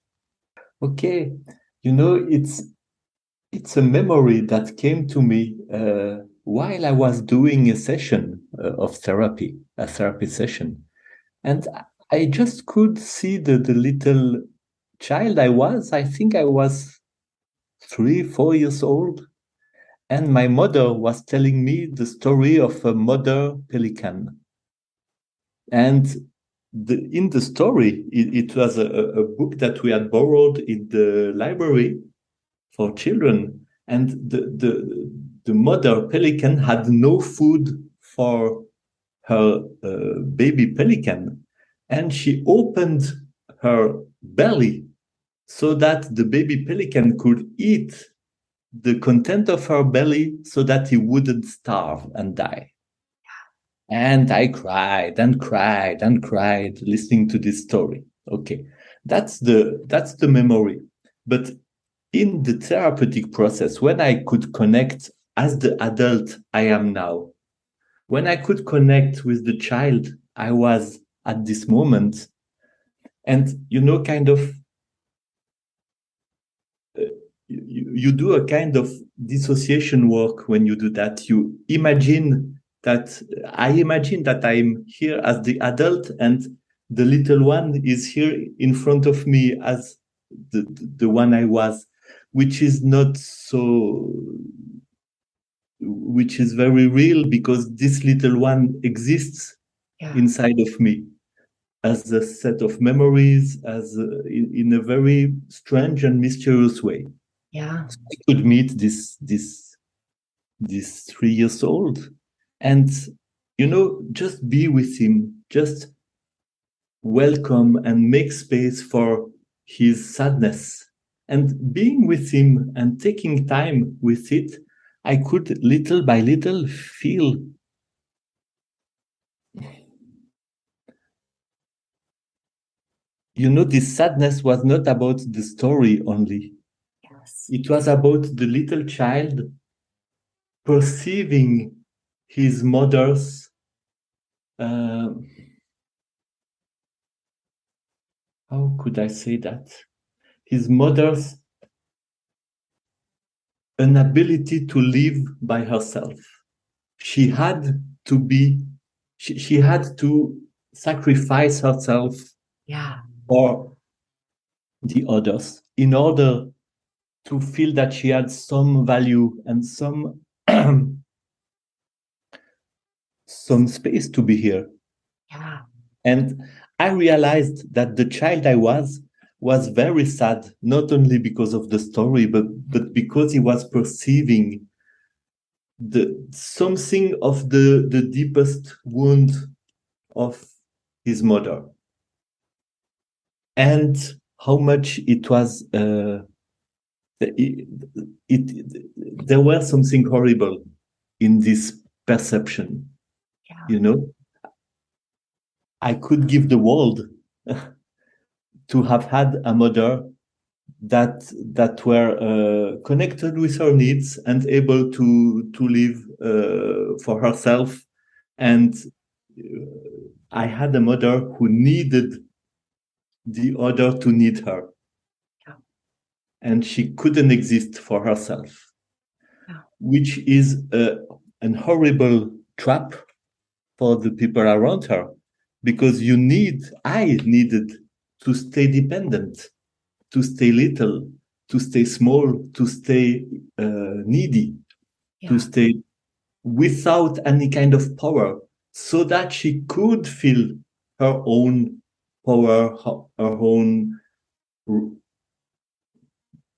Speaker 2: Okay. It's a memory that came to me while I was doing a session of therapy, a therapy session. And I just could see the little child I think I was 3, 4 years old. And my mother was telling me the story of a mother pelican. And in the story, it was a book that we had borrowed in the library for children, and the mother pelican had no food for her baby pelican, and she opened her belly so that the baby pelican could eat the content of her belly so that he wouldn't starve and die. And I cried and cried and cried listening to this story. Okay, that's the memory. But in the therapeutic process, when I could connect as the adult I am now, when I could connect with the child I was at this moment, and kind of you do a kind of dissociation work when you do that. You imagine that I imagine that I'm here as the adult and the little one is here in front of me as the one I was, which is not so, which is very real because this little one exists inside of me as a set of memories, as in a very strange and mysterious way.
Speaker 1: Yeah,
Speaker 2: so I could meet this 3 years old, and just be with him, just welcome and make space for his sadness, and being with him and taking time with it, I could little by little feel this sadness was not about the story only.
Speaker 1: yes.
Speaker 2: It was about the little child perceiving his mother's how could I say that? His mother's inability to live by herself. She had to be, she had to sacrifice herself for the others in order to feel that she had some value and some some space to be here.
Speaker 1: Yeah.
Speaker 2: And I realized that the child I was very sad, not only because of the story, but because he was perceiving something of the deepest wound of his mother, and how much it was there was something horrible in this perception. I could give the world to have had a mother that were connected with her needs and able to live for herself. And I had a mother who needed the other to need her. Yeah. And she couldn't exist for herself, which is an horrible trap for the people around her, because I needed to stay dependent, to stay little, to stay small, to stay needy, to stay without any kind of power, so that she could feel her own power, her own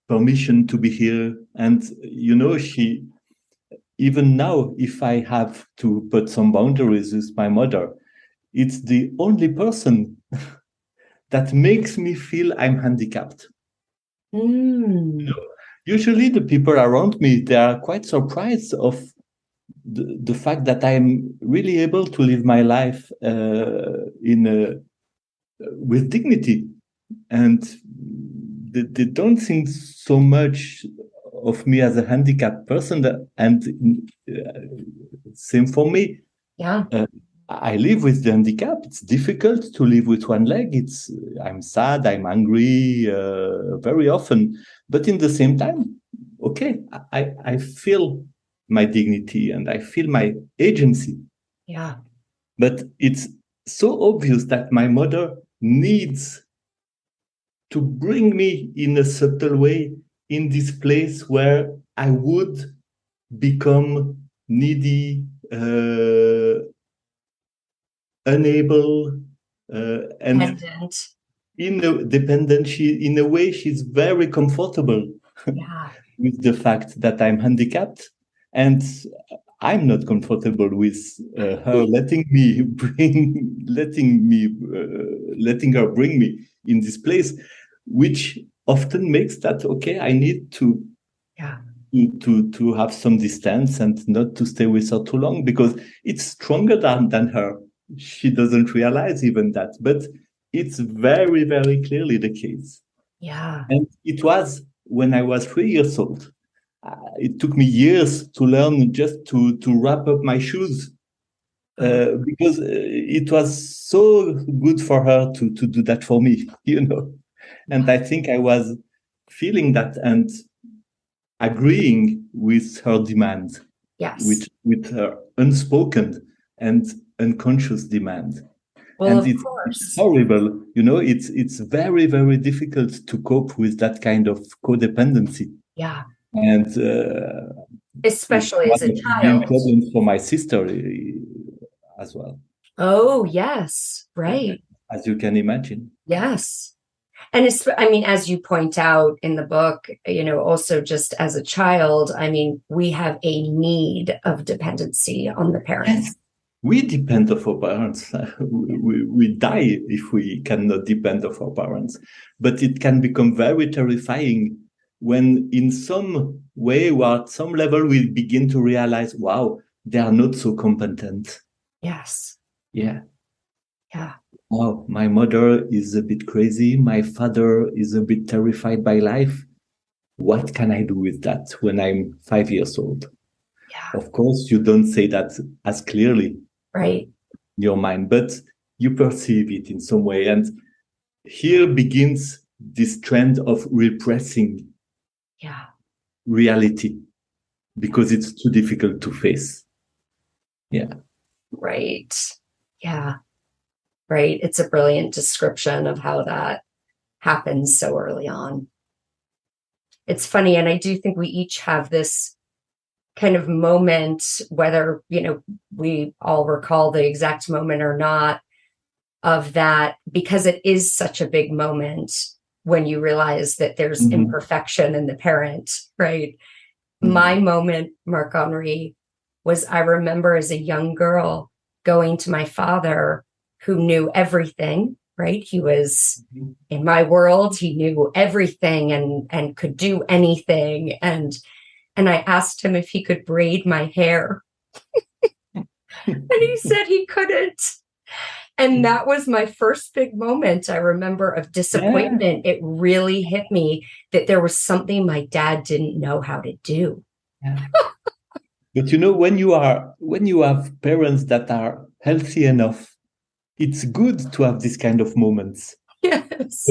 Speaker 2: permission to be here. And even now, if I have to put some boundaries with my mother, it's the only person that makes me feel I'm handicapped. Usually the people around me, they are quite surprised of the fact that I'm really able to live my life with dignity. And they don't think so much of me as a handicapped person. And same for me.
Speaker 1: Yeah.
Speaker 2: I live with the handicap. It's difficult to live with one leg. I'm sad, I'm angry very often. But in the same time, okay, I feel my dignity and I feel my agency.
Speaker 1: Yeah.
Speaker 2: But it's so obvious that my mother needs to bring me in a subtle way in this place where I would become needy, unable, and
Speaker 1: Dependent.
Speaker 2: in a way she's very comfortable with the fact that I'm handicapped, and I'm not comfortable with her letting her bring me in this place, which often makes that okay, I need to have some distance and not to stay with her too long, because it's stronger than her. She doesn't realize even that, but it's very, very clearly the case.
Speaker 1: Yeah.
Speaker 2: And it was when I was 3 years old. It took me years to learn just to wrap up my shoes, because it was so good for her to do that for me, And I think I was feeling that and agreeing with her demand, with her unspoken and unconscious demand.
Speaker 1: Well,
Speaker 2: and it's horrible, it's very, very difficult to cope with that kind of codependency.
Speaker 1: Yeah.
Speaker 2: And
Speaker 1: especially as a child.
Speaker 2: Problems for my sister as well.
Speaker 1: Oh, yes. Right.
Speaker 2: As you can imagine.
Speaker 1: Yes. And as you point out in the book, also just as a child, we have a need of dependency on the parents.
Speaker 2: Yes. We depend on our parents. We die if we cannot depend on our parents. But it can become very terrifying when in some way or at some level we begin to realize, wow, they are not so competent.
Speaker 1: Yes.
Speaker 2: Yeah.
Speaker 1: Yeah.
Speaker 2: Oh, my mother is a bit crazy. My father is a bit terrified by life. What can I do with that when I'm 5 years old?
Speaker 1: Yeah.
Speaker 2: Of course, you don't say that as clearly.
Speaker 1: Right.
Speaker 2: In your mind, but you perceive it in some way. And here begins this trend of repressing reality because it's too difficult to face. Yeah.
Speaker 1: Right. Yeah. Right. It's a brilliant description of how that happens so early on. It's funny. And I do think we each have this kind of moment, whether, we all recall the exact moment or not, of that, because it is such a big moment when you realize that there's imperfection in the parent, right? My moment, Marc-Henri, was I remember as a young girl going to my father, who knew everything, right? He was in my world. He knew everything and could do anything. And I asked him if he could braid my hair. And he said he couldn't. And that was my first big moment, I remember, of disappointment. Yeah. It really hit me that there was something my dad didn't know how to do.
Speaker 2: Yeah. But when you have parents that are healthy enough, it's good to have this kind of moments.
Speaker 1: Yes.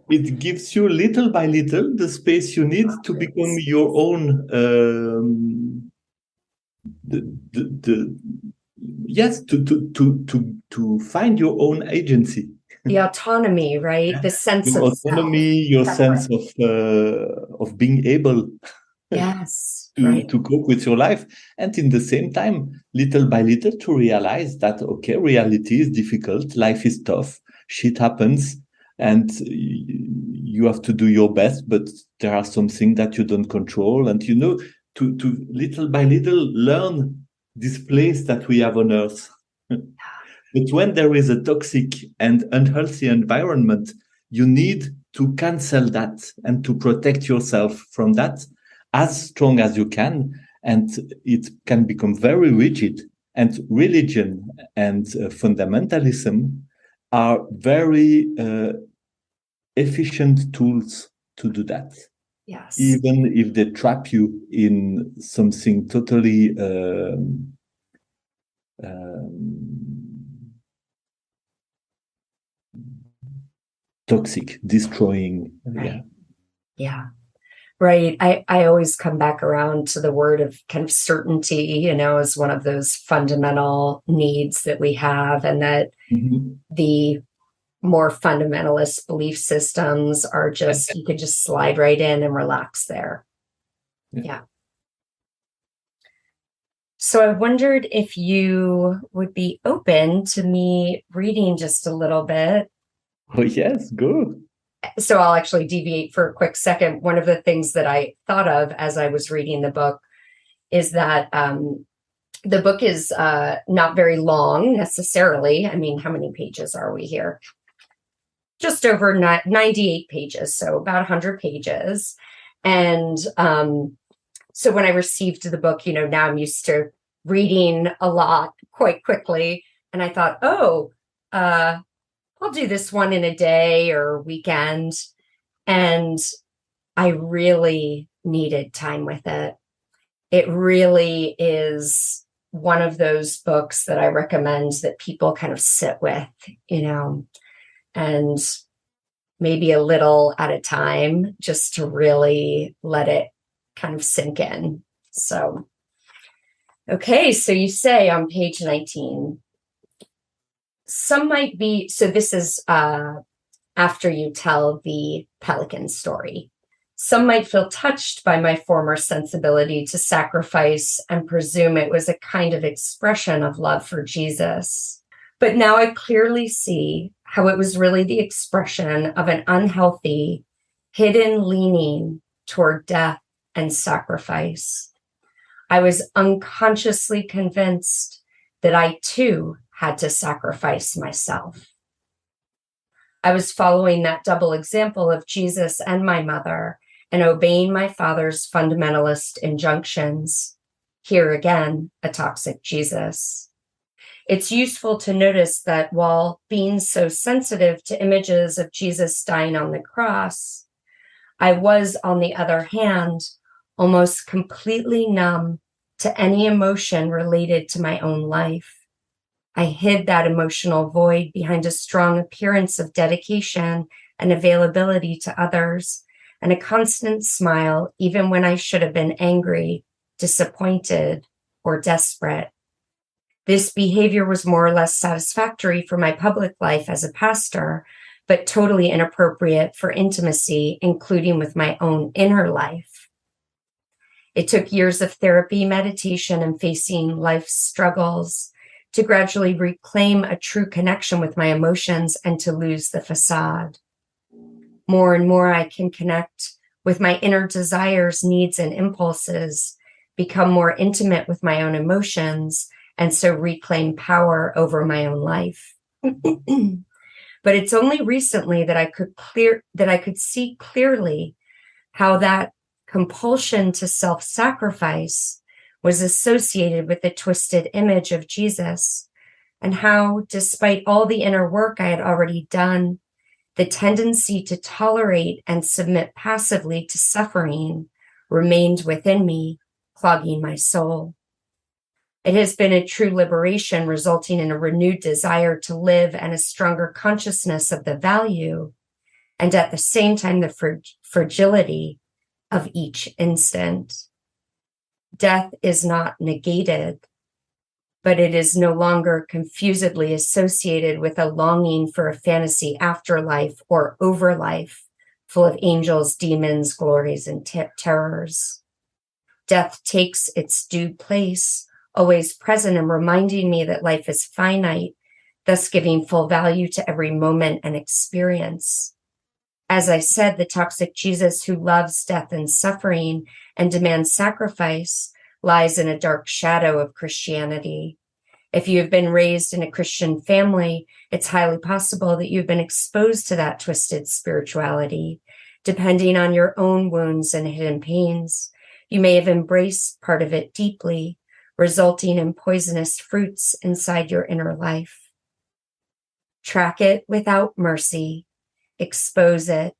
Speaker 2: It gives you little by little the space you need to become your own to find your own agency.
Speaker 1: The autonomy, right? Yeah. The sense
Speaker 2: your
Speaker 1: of
Speaker 2: autonomy, your sense of being able to cope with your life. And in the same time, little by little, to realize that, okay, reality is difficult, life is tough, shit happens, and you have to do your best, but there are some things that you don't control. And, to little by little learn this place that we have on earth. But when there is a toxic and unhealthy environment, you need to cancel that and to protect yourself from that as strong as you can. And it can become very rigid. And religion and fundamentalism are very efficient tools to do that.
Speaker 1: Yes.
Speaker 2: Even if they trap you in something totally toxic, destroying.
Speaker 1: Right. Yeah. Right. I always come back around to the word of kind of certainty, as one of those fundamental needs that we have, and that the more fundamentalist belief systems are just, you could just slide right in and relax there. Yeah. So I wondered if you would be open to me reading just a little bit.
Speaker 2: Oh, yes, go.
Speaker 1: So I'll actually deviate for a quick second. One of the things that I thought of as I was reading the book is that the book is not very long necessarily. I mean, how many pages are we here? Just over 98 pages, so about 100 pages. And so when I received the book, now I'm used to reading a lot quite quickly. And I thought, I'll do this one in a day or weekend. And I really needed time with it. It really is one of those books that I recommend that people kind of sit with, and maybe a little at a time, just to really let it kind of sink in. So, okay, so you say on page 19, some might be, so this is after you tell the pelican story. Some might feel touched by my former sensibility to sacrifice and presume it was a kind of expression of love for Jesus. But now I clearly see how it was really the expression of an unhealthy, hidden leaning toward death and sacrifice. I was unconsciously convinced that I too had to sacrifice myself. I was following that double example of Jesus and my mother and obeying my father's fundamentalist injunctions. Here again, a toxic Jesus. It's useful to notice that while being so sensitive to images of Jesus dying on the cross, I was, on the other hand, almost completely numb to any emotion related to my own life. I hid that emotional void behind a strong appearance of dedication and availability to others, and a constant smile, even when I should have been angry, disappointed, or desperate. This behavior was more or less satisfactory for my public life as a pastor, but totally inappropriate for intimacy, including with my own inner life. It took years of therapy, meditation, and facing life's struggles to gradually reclaim a true connection with my emotions and to lose the facade. More and more, I can connect with my inner desires, needs, and impulses, become more intimate with my own emotions, and so reclaim power over my own life. But it's only recently that I could see clearly how that compulsion to self-sacrifice was associated with the twisted image of Jesus, and how, despite all the inner work I had already done, the tendency to tolerate and submit passively to suffering remained within me, clogging my soul. It has been a true liberation, resulting in a renewed desire to live and a stronger consciousness of the value, and at the same time, the fragility of each instant. Death is not negated, but it is no longer confusedly associated with a longing for a fantasy afterlife or overlife full of angels, demons, glories, and terrors. Death takes its due place, always present and reminding me that life is finite, thus giving full value to every moment and experience. As I said, the toxic Jesus who loves death and suffering and demands sacrifice lies in a dark shadow of Christianity. If you have been raised in a Christian family, it's highly possible that you've been exposed to that twisted spirituality. Depending on your own wounds and hidden pains, you may have embraced part of it deeply, resulting in poisonous fruits inside your inner life. Track it without mercy, expose it,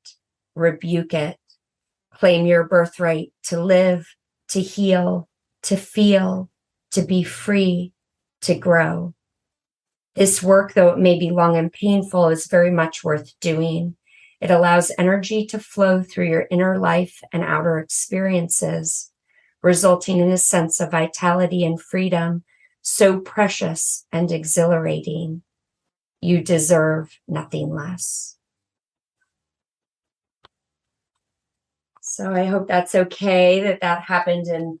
Speaker 1: rebuke it, claim your birthright to live, to heal, to feel, to be free, to grow. This work, though it may be long and painful, is very much worth doing. It allows energy to flow through your inner life and outer experiences, resulting in a sense of vitality and freedom so precious and exhilarating. You deserve nothing less. So I hope that's okay that happened in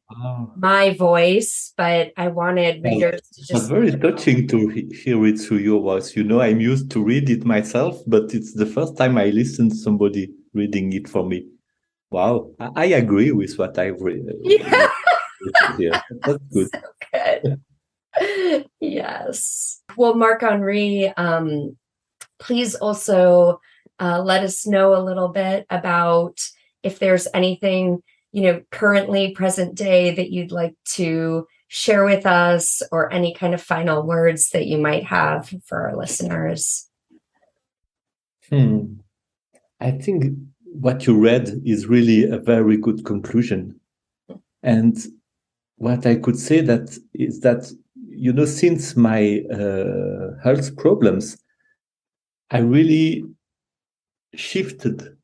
Speaker 1: my voice, but I wanted readers to just...
Speaker 2: It's very touching to hear it through your voice. You know, I'm used to read it myself, but it's the first time I listen to somebody reading it for me. Wow, I agree with what I've read.
Speaker 1: Yeah.
Speaker 2: Here. That's good.
Speaker 1: So good. Yes. Well, Marc-Henri, please also let us know a little bit about if there's anything, currently present day that you'd like to share with us, or any kind of final words that you might have for our listeners.
Speaker 2: I think what you read is really a very good conclusion. And what I could say is that, since my health problems, I really shifted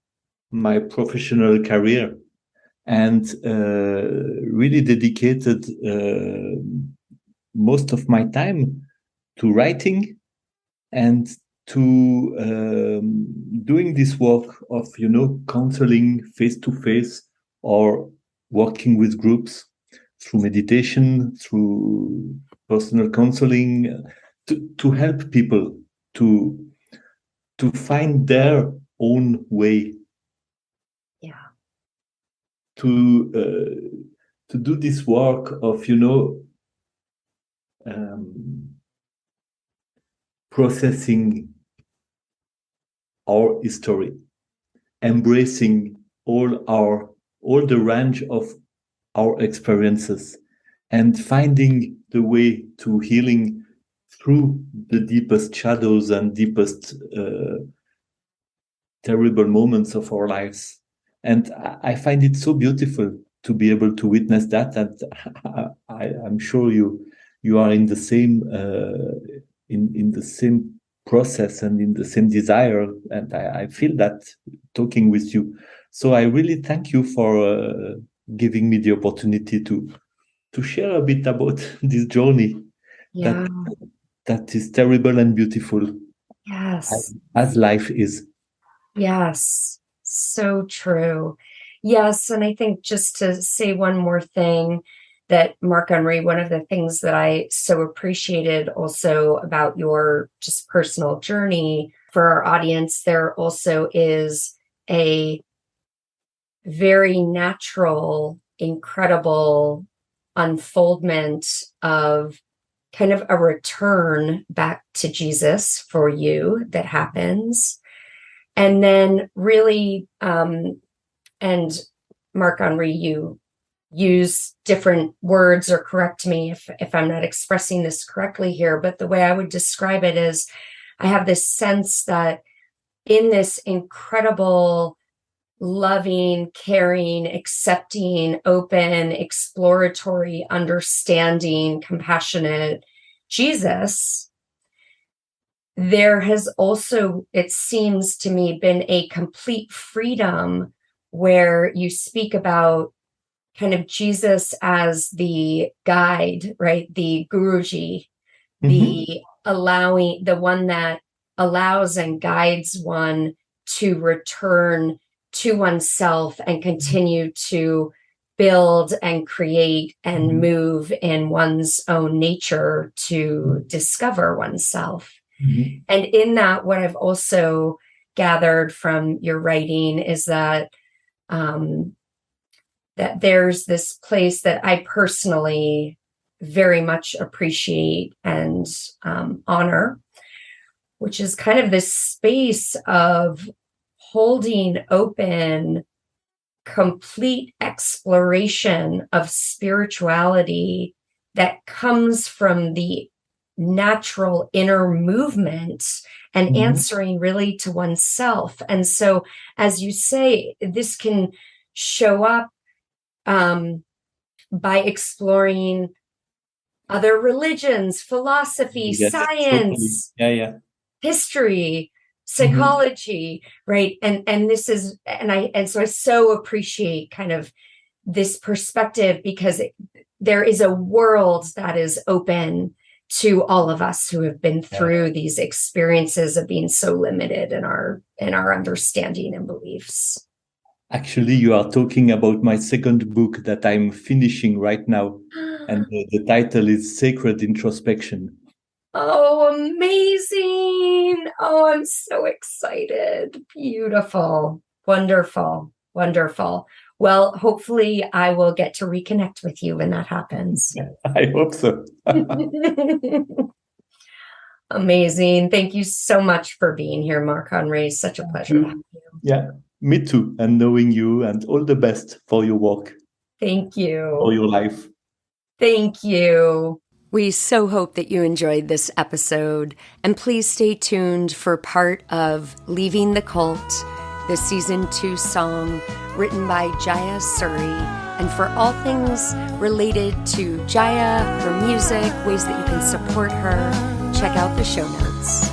Speaker 2: my professional career and really dedicated most of my time to writing and to doing this work of, counseling face-to-face or working with groups through meditation, through personal counseling, to help people to find their own way.
Speaker 1: Yeah.
Speaker 2: To do this work of, processing our history, embracing all the range of our experiences, and finding the way to healing through the deepest shadows and deepest terrible moments of our lives. And I find it so beautiful to be able to witness that. And I'm sure you are in the same in the same process and in the same desire. And I feel that talking with you. So I really thank you for giving me the opportunity to share a bit about this journey.
Speaker 1: Yeah.
Speaker 2: That is terrible and beautiful.
Speaker 1: Yes.
Speaker 2: As life is.
Speaker 1: Yes. So true. Yes. And I think, just to say one more thing, that Marc-Henri, one of the things that I so appreciated also about your just personal journey for our audience, there also is a very natural, incredible unfoldment of kind of a return back to Jesus for you that happens. And then really, and Marc-Henri, you use different words, or correct me if I'm not expressing this correctly here, but the way I would describe it is, I have this sense that in this incredible, loving, caring, accepting, open, exploratory, understanding, compassionate Jesus, there has also, it seems to me, been a complete freedom where you speak about kind of Jesus as the guide, right? The Guruji, the one that allows and guides one to return to oneself and continue to build and create and move in one's own nature to discover oneself. And in that, what I've also gathered from your writing is that that there's this place that I personally very much appreciate and honor, which is kind of this space of holding open complete exploration of spirituality that comes from the natural inner movement and answering really to oneself. And so, as you say, this can show up by exploring other religions, philosophy, science,
Speaker 2: totally.
Speaker 1: history, psychology, right? And this is, and so I so appreciate kind of this perspective, because there is a world that is open to all of us who have been through these experiences of being so limited in our understanding and beliefs.
Speaker 2: Actually, you are talking about my second book that I'm finishing right now, and the title is Sacred Introspection.
Speaker 1: Oh, amazing. Oh, I'm so excited. Beautiful. Wonderful. Wonderful. Well, hopefully I will get to reconnect with you when that happens.
Speaker 2: I hope so.
Speaker 1: Amazing. Thank you so much for being here, Marc-Henri. Such a pleasure to have you.
Speaker 2: Yeah, me too. And knowing you, and all the best for your work.
Speaker 1: Thank you.
Speaker 2: For your life.
Speaker 1: Thank you. We so hope that you enjoyed this episode, and please stay tuned for part of Leaving the Cult, the season 2 song written by Jaya Suri. And for all things related to Jaya, her music, ways that you can support her, check out the show notes.